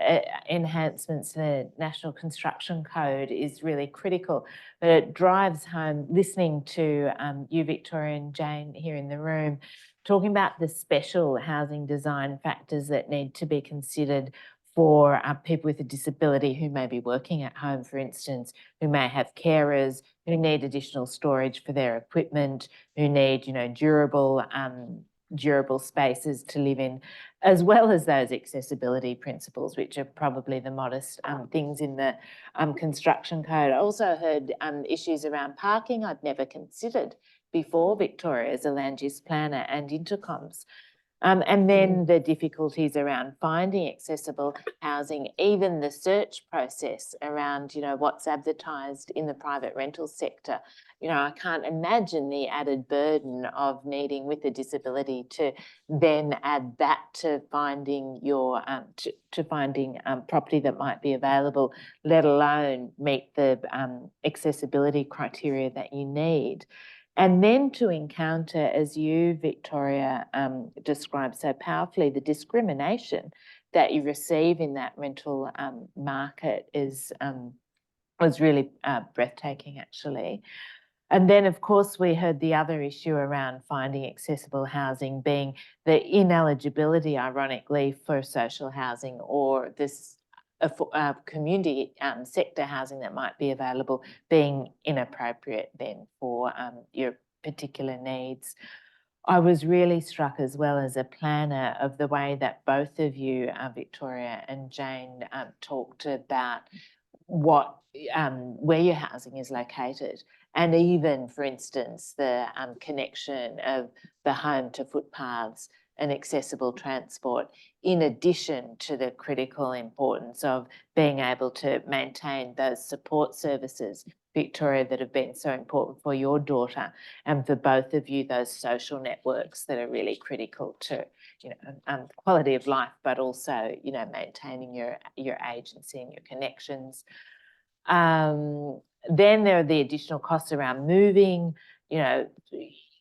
enhancements to the National Construction Code is really critical. But it drives home, listening to you, Victoria and Jane, here in the room, talking about the special housing design factors that need to be considered for people with a disability who may be working at home, for instance, who may have carers, who need additional storage for their equipment, who need, you know, durable spaces to live in, as well as those accessibility principles, which are probably the modest things in the construction code. I also heard issues around parking I'd never considered before, Victoria, as a land use planner, and intercoms. And then the difficulties around finding accessible housing, even the search process around, you know, what's advertised in the private rental sector. You know, I can't imagine the added burden of needing, with a disability, to then add that to finding your finding property that might be available, let alone meet the accessibility criteria that you need. And then to encounter, as you, Victoria, described so powerfully, the discrimination that you receive in that rental market was really breathtaking, actually. And then, of course, we heard the other issue around finding accessible housing being the ineligibility, ironically, for social housing, or this community sector housing that might be available being inappropriate then for your particular needs. I was really struck as well as a planner of the way that both of you, Victoria and Jane, talked about what where your housing is located, and even, for instance, the connection of the home to footpaths and accessible transport, in addition to the critical importance of being able to maintain those support services, Victoria, that have been so important for your daughter, and for both of you, those social networks that are really critical to, you know, quality of life, but also, you know, maintaining your agency and your connections. Then there are the additional costs around moving, you know,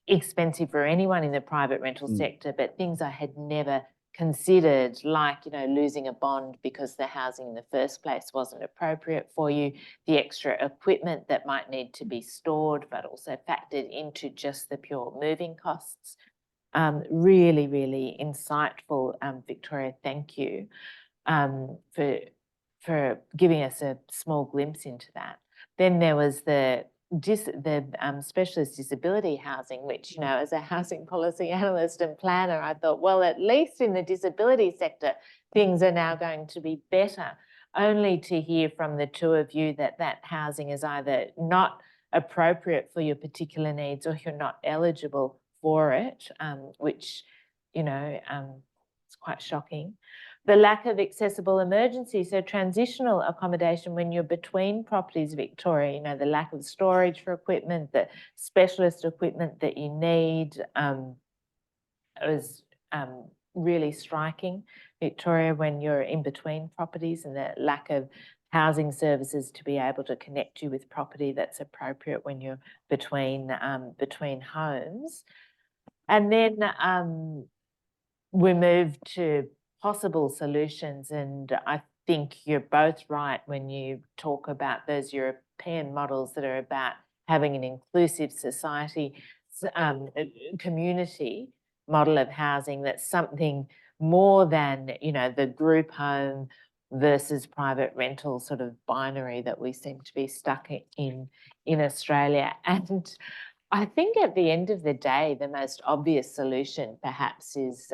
expensive for anyone in the private rental sector, but things I had never considered, like, you know, losing a bond because the housing in the first place wasn't appropriate for you, the extra equipment that might need to be stored, but also factored into just the pure moving costs. Really, really insightful, Victoria, thank you for giving us a small glimpse into that. Then there was the specialist disability housing, which, you know, as a housing policy analyst and planner, I thought, well, at least in the disability sector, things are now going to be better, only to hear from the two of you that that housing is either not appropriate for your particular needs or you're not eligible for it, which, you know, it's quite shocking. The lack of accessible emergency, so transitional accommodation when you're between properties, Victoria, you know, the lack of storage for equipment, the specialist equipment that you need, was really striking, Victoria, when you're in between properties, and the lack of housing services to be able to connect you with property that's appropriate when you're between homes. And then we moved to possible solutions, and I think you're both right when you talk about those European models that are about having an inclusive society, community model of housing that's something more than, you know, the group home versus private rental sort of binary that we seem to be stuck in Australia. And I think at the end of the day, the most obvious solution perhaps is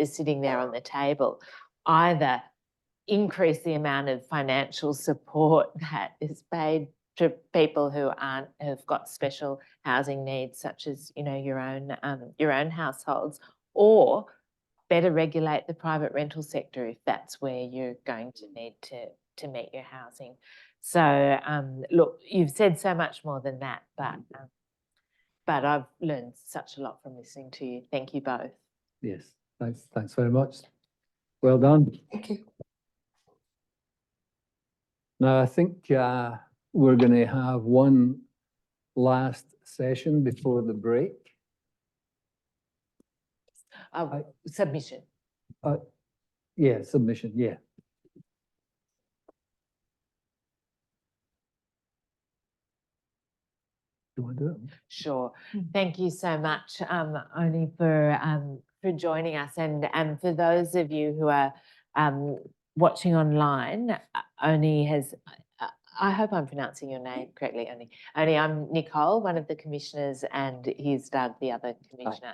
sitting there on the table. Either increase the amount of financial support that is paid to people who have got special housing needs, such as, you know, your own households, or better regulate the private rental sector if that's where you're going to need to meet your housing. So look, you've said so much more than that, but I've learned such a lot from listening to you. Thank you both. Yes, thanks very much. Well done. Thank you. Now, I think we're going to have one last session before the break. Submission. Yeah, submission, yeah. Do you want to do it? Sure. Thank you so much, Oni, for joining us, and for those of you who are watching online. Oni has, I hope I'm pronouncing your name correctly, Oni. Oni, I'm Nicole, one of the commissioners, and he's Doug, the other commissioner.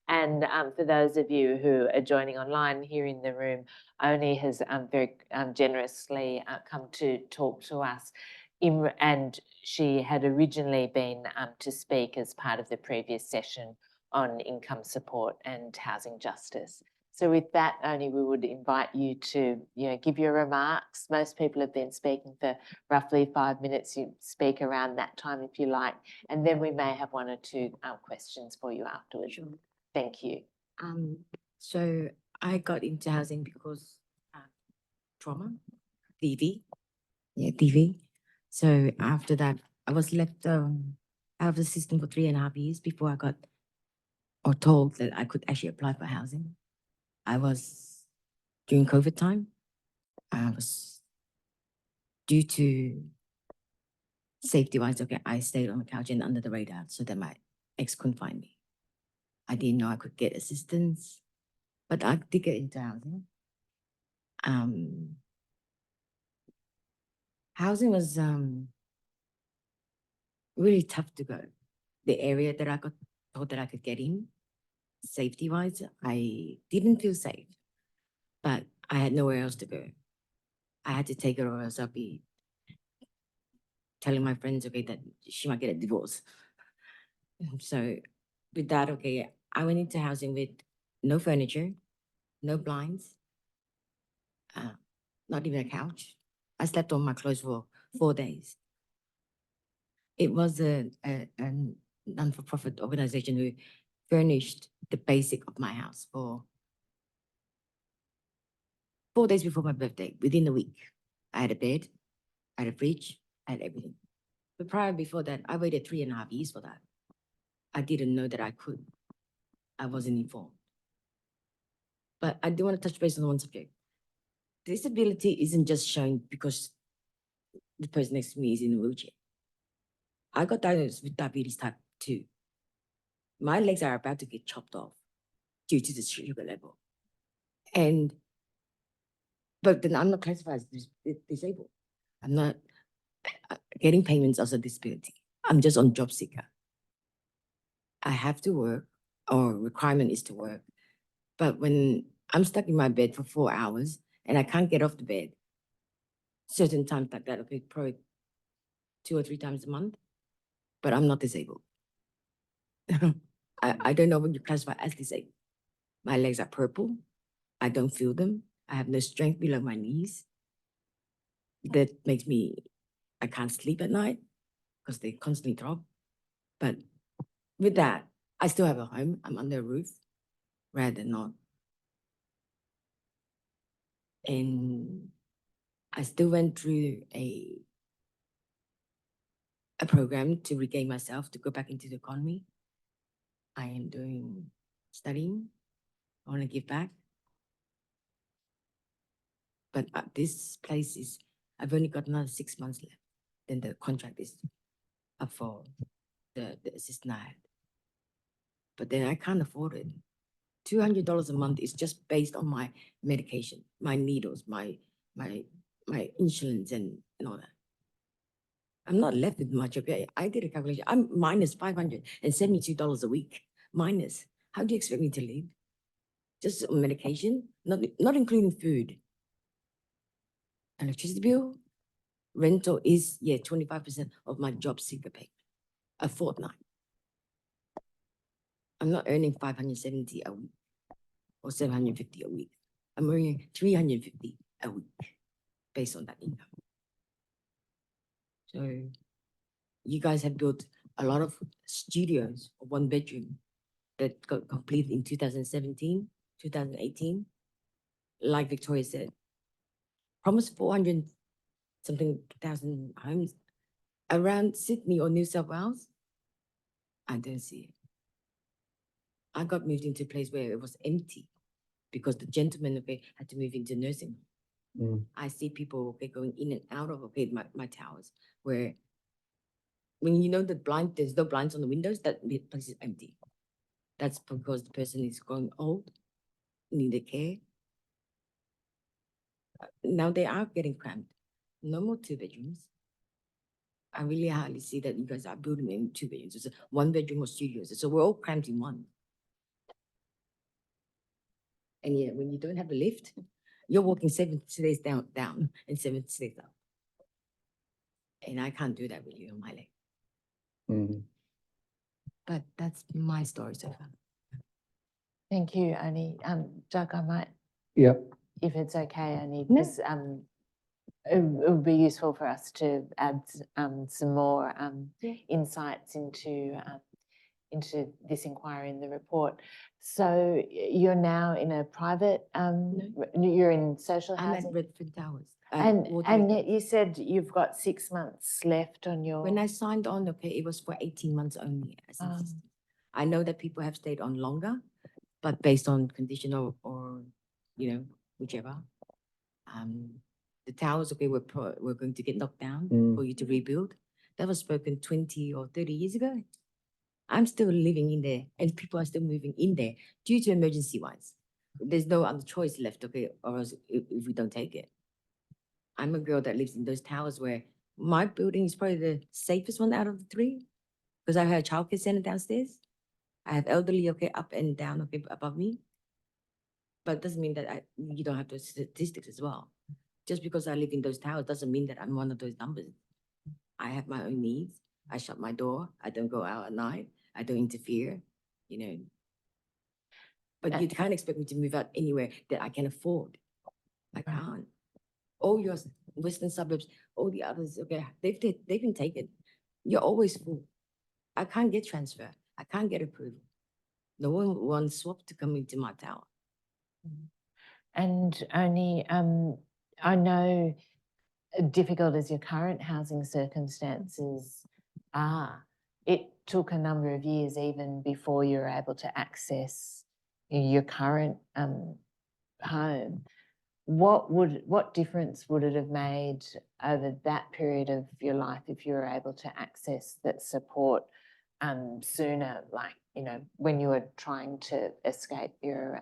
Hi. And for those of you who are joining online here in the room, Oni has very generously come to talk to us. And she had originally been to speak as part of the previous session on income support and housing justice. So with that, Oni, we would invite you to, you know, give your remarks. Most people have been speaking for roughly 5 minutes. You speak around that time if you like, and then we may have one or two questions for you afterwards. Sure. Thank you. So I got into housing because trauma, DV. Yeah, DV. So after that, I was left out of the system for 3.5 years before I got or told that I could actually apply for housing. I was during COVID time. I was due to safety wise. Okay, I stayed on the couch and under the radar so that my ex couldn't find me. I didn't know I could get assistance, but I did get into housing. Housing was really tough to go. The area that I got thought that I could get in. Safety wise, I didn't feel safe, but I had nowhere else to go. I had to take her, or else I'll be telling my friends, okay, that she might get a divorce. So with that, okay, I went into housing with no furniture, no blinds, not even a couch. I slept on my clothes for 4 days. It was a non-for-profit organization who furnished the basic of my house for 4 days before my birthday, within a week. I had a bed, I had a fridge, I had everything. But prior before that, I waited 3.5 years for that. I didn't know that I could. I wasn't informed. But I do want to touch base on one subject. Disability isn't just shown because the person next to me is in a wheelchair. I got diagnosed with diabetes type 2. My legs are about to get chopped off due to the sugar level. But then I'm not classified as disabled. I'm not getting payments as a disability. I'm just on job seeker. I have to work, or requirement is to work. But when I'm stuck in my bed for 4 hours and I can't get off the bed, certain times like that, okay, probably 2 or 3 times a month, but I'm not disabled. I don't know what you classify as disabled. My legs are purple. I don't feel them. I have no strength below my knees. That makes me, I can't sleep at night because they constantly throb. But with that, I still have a home. I'm under a roof rather than not. And I still went through a program to regain myself, to go back into the economy. I am doing studying. I want to give back. But this place is, I've only got another 6 months left. Then the contract is up for the assistant I had. But then I can't afford it. $200 a month is just based on my medication, my needles, my insulins and all that. I'm not left with much, okay? I did a calculation. I'm minus $572 a week. Minus. How do you expect me to live? Just on medication, not including food. Electricity bill, rental is, 25% of my job seeker pay, a fortnight. I'm not earning 570 a week or 750 a week. I'm earning 350 a week based on that income. So you guys have built a lot of studios, 1 bedroom, that got completed in 2017, 2018. Like Victoria said, promised 400 something thousand homes around Sydney or New South Wales. I don't see it. I got moved into a place where it was empty because the gentleman, okay, had to move into nursing home. I see people, okay, going in and out of, okay, my towers, where when you know the blind, there's no blinds on the windows, that place is empty. That's because the person is growing old, needed care. Now they are getting cramped. No more 2 bedrooms. I really hardly see that you guys are building in 2 bedrooms. It's a 1 bedroom or studios. So we're all cramped in one. And yet, when you don't have a lift, you're walking 7 stairs down, and 7 stairs up. And I can't do that with you on my leg. But that's my story so far. Thank you, Ani. Doug, I might, Yeah. if it's okay, Ani, No. because it would be useful for us to add some more insights into this inquiry in the report. So you're now in a private, you're in social I'm housing? at Redford Towers. And yet you said you've got 6 months left on your... When I signed on, okay, it was for 18 months only as an assistant. I know that people have stayed on longer, but based on conditional or whichever. The towers, okay, we're going to get knocked down for you to rebuild. That was spoken 20 or 30 years ago. I'm still living in there, and people are still moving in there due to emergency wise. There's no other choice left, okay, or else if we don't take it. I'm a girl that lives in those towers where my building is probably the safest one out of the 3, because I have a childcare center downstairs. I have elderly, okay, up and down, okay, above me. But it doesn't mean that you don't have those statistics as well. Just because I live in those towers doesn't mean that I'm one of those numbers. I have my own needs. I shut my door. I don't go out at night. I don't interfere, you know. But you can't expect me to move out anywhere that I can afford. I Right. can't. All your western suburbs, all the others, okay, they've been taken. You're always full. I can't get transfer. I can't get approval. No one wants swap to come into my tower. And only, I know difficult as your current housing circumstances are, it took a number of years even before you were able to access your current home. What difference would it have made over that period of your life if you were able to access that support sooner, like, you know, when you were trying to escape your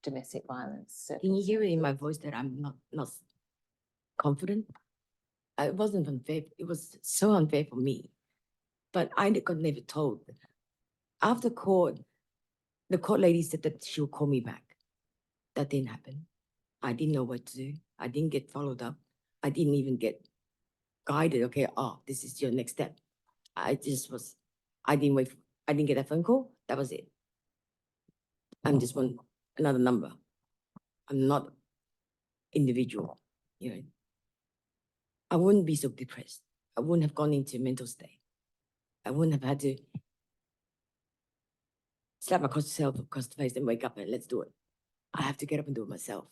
domestic violence? Can you hear it in my voice that I'm not confident? It wasn't unfair. It was so unfair for me. But I got never told. After court, the court lady said that she'll call me back. That didn't happen. I didn't know what to do. I didn't get followed up. I didn't even get guided. Okay, oh, this is your next step. I didn't wait. I didn't get a phone call. That was it. I'm just another number. I'm not individual, you know. I wouldn't be so depressed. I wouldn't have gone into a mental state. I wouldn't have had to slap myself across the face and wake up and let's do it. I have to get up and do it myself.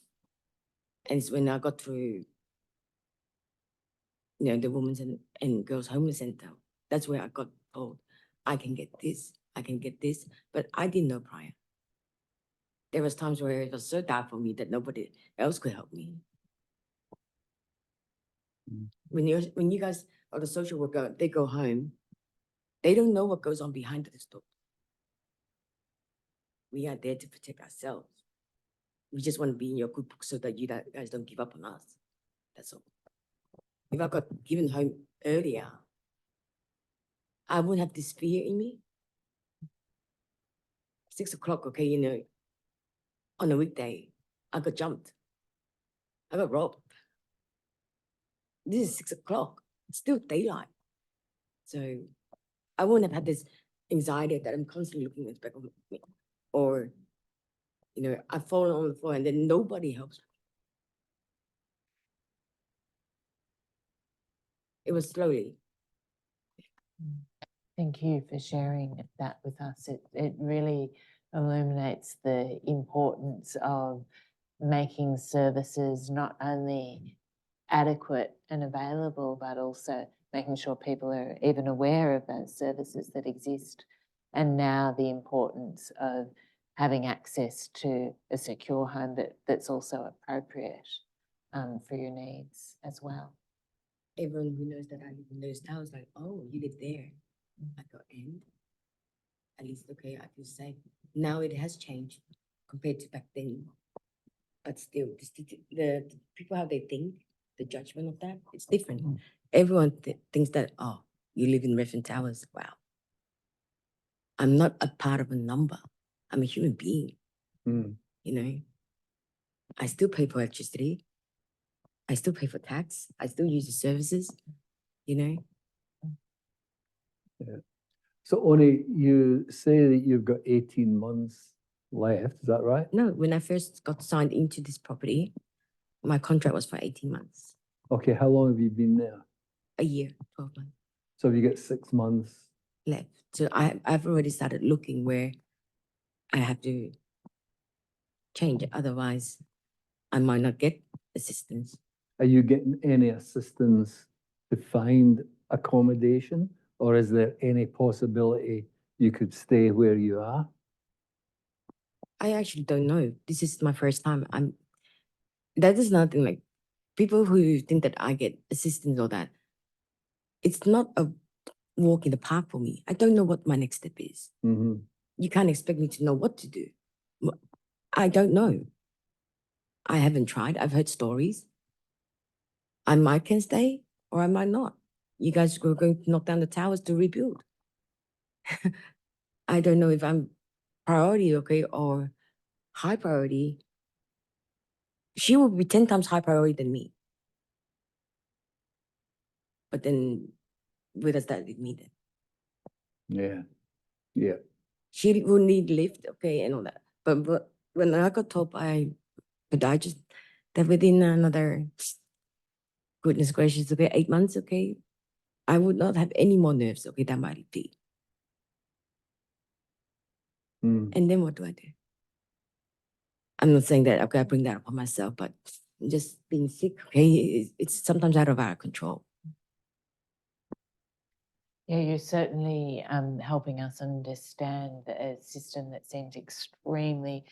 And it's when I got through, you know, the Women's and Girls Homeless Center. That's where I got told, I can get this, I can get this, but I didn't know prior. There was times where it was so dark for me that nobody else could help me. Mm. When you guys or the social worker, they go home, they don't know what goes on behind the door. We are there to protect ourselves. We just want to be in your good book so that you guys don't give up on us. That's all. If I got given home earlier, I wouldn't have this fear in me. 6 o'clock, okay, you know, on a weekday, I got jumped. I got robbed. This is 6 o'clock. It's still daylight. So I wouldn't have had this anxiety that I'm constantly looking at the back of me. Or, you know, I've fallen on the floor and then nobody helps me. It was slowly. Thank you for sharing that with us. It really illuminates the importance of making services not only adequate and available, but also making sure people are even aware of those services that exist. And now the importance of having access to a secure home that's also appropriate for your needs as well. Everyone who knows that I live in those towns, like, oh, you live there. I go, and at least, okay, I feel safe. Now it has changed compared to back then. But still, the people, how they think, the judgment of that, it's different. Everyone thinks that, oh, you live in Redfern Towers. Wow. I'm not a part of a number. I'm a human being, Mm. you know. I still pay for electricity. I still pay for tax. I still use the services, you know. So Oni, you say that you've got 18 months left, is that right? No, when I first got signed into this property, my contract was for 18 months, Okay, how long have you been there? a year, 12 months So have you got 6 months? left. So I've already started looking where I have to change it. Otherwise, I might not get assistance. Are you getting any assistance to find accommodation? Or is there any possibility you could stay where you are? I actually don't know. This is my first time. That is nothing like people who think that I get assistance or that. It's not a walk in the park for me. I don't know what my next step is. Mm-hmm. You can't expect me to know what to do. I don't know. I haven't tried. I've heard stories. I might can stay or I might not. You guys were going to knock down the towers to rebuild. I don't know if I'm priority, okay, or high priority, she will be 10 times high priority than me. But then where does that leave me then? Yeah, yeah. She will need lift, okay, and all that. But when I got told that within another, goodness gracious, okay, 8 months, okay, I would not have any more nerves, okay, that might be. Mm. And then what do I do? I'm not saying that, okay, I bring that upon myself, but just being sick, okay, it's sometimes out of our control. Yeah, you're certainly helping us understand a system that seems extremely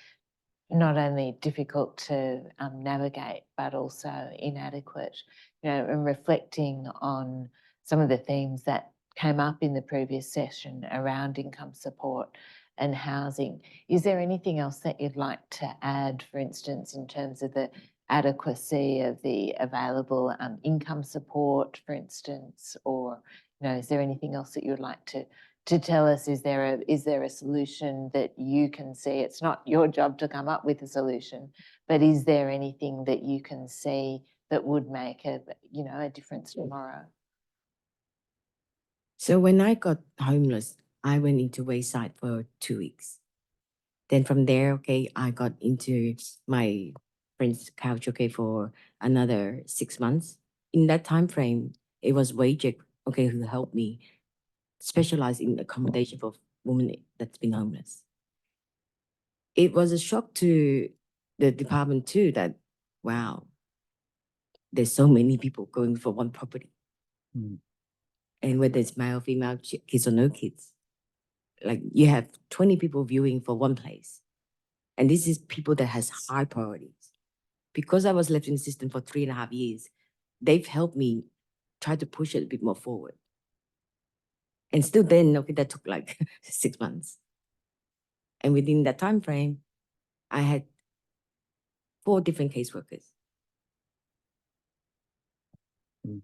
not only difficult to navigate, but also inadequate. And reflecting on some of the themes that came up in the previous session around income support and housing. Is there anything else that you'd like to add, for instance, in terms of the adequacy of the available income support, for instance, or is there anything else that you'd like to tell us? Is there a solution that you can see? It's not your job to come up with a solution, but is there anything that you can see that would make a difference tomorrow? So when I got homeless, I went into Wayside for 2 weeks. Then from there, okay, I got into my friend's couch, okay, for another 6 months. In that time frame, it was Waycheck, okay, who helped me specialize in accommodation for women that's been homeless. It was a shock to the department too that, wow, there's so many people going for one property. Mm. And whether it's male, female, kids or no kids, like you have 20 people viewing for one place. And this is people that has high priorities. Because I was left in the system for 3.5 years, they've helped me try to push it a bit more forward. And still then, okay, that took like 6 months. And within that time frame, I had 4 different caseworkers. Mm.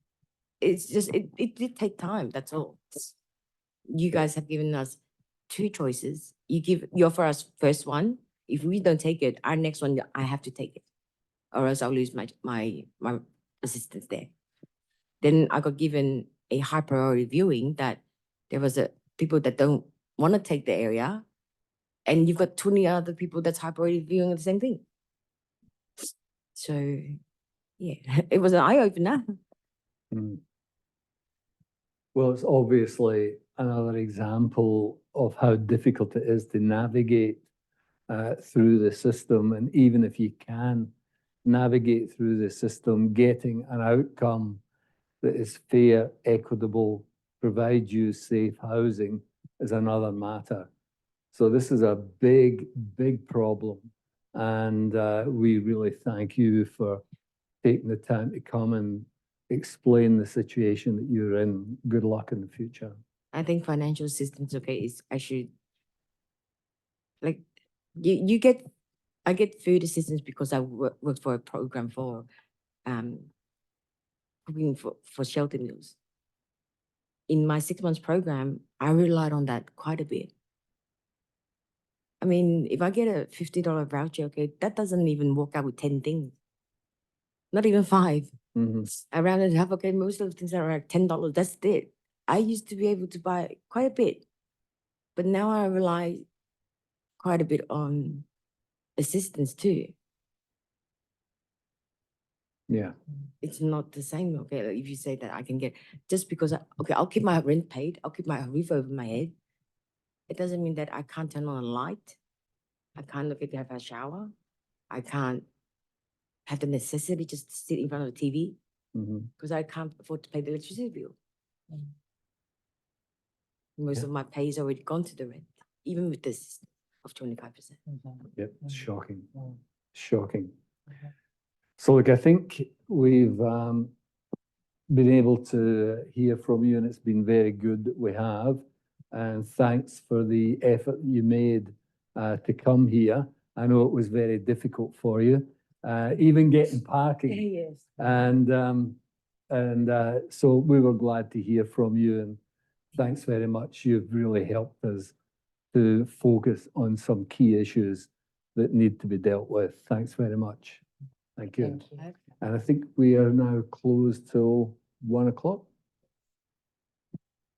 It's just, it did take time, that's all. You guys have given us 2 choices. You offer us first one. If we don't take it, our next one, I have to take it, or else I'll lose my assistance there. Then I got given a high priority viewing that there was people that don't want to take the area, and you've got 20 other people that's high priority viewing the same thing. So yeah, it was an eye opener. Mm. Well, it's obviously another example of how difficult it is to navigate through the system. And even if you can navigate through the system, getting an outcome that is fair, equitable, provide you safe housing is another matter. So this is a big, big problem. And we really thank you for taking the time to come and explain the situation that you're in. Good luck in the future. I think financial assistance, okay, is actually like I get food assistance because I work for a program for cooking for shelter meals. In my 6 months program, I relied on that quite a bit. I mean, if I get a $50 voucher, okay, that doesn't even work out with 10 things. Not even 5. Mm-hmm. I rounded it up, okay, most of the things are like $10. That's it. I used to be able to buy quite a bit, but now I rely quite a bit on assistance too. Yeah. It's not the same, okay, like if you say that I can get, just because, okay, I'll keep my rent paid, I'll keep my roof over my head. It doesn't mean that I can't turn on a light. I can't look at have a shower. I can't have the necessity just to sit in front of the TV because I can't afford to pay the electricity bill. Most of my pay is already gone to the rent, even with this of 25%. Yep, it's shocking. Shocking. So look, I think we've been able to hear from you, and it's been very good that we have. And thanks for the effort you made to come here. I know it was very difficult for you, even getting parking. Yes. And so we were glad to hear from you, and thanks very much. You've really helped us to focus on some key issues that need to be dealt with. Thanks very much. Thank you. Thank you. And I think we are now closed till 1 o'clock.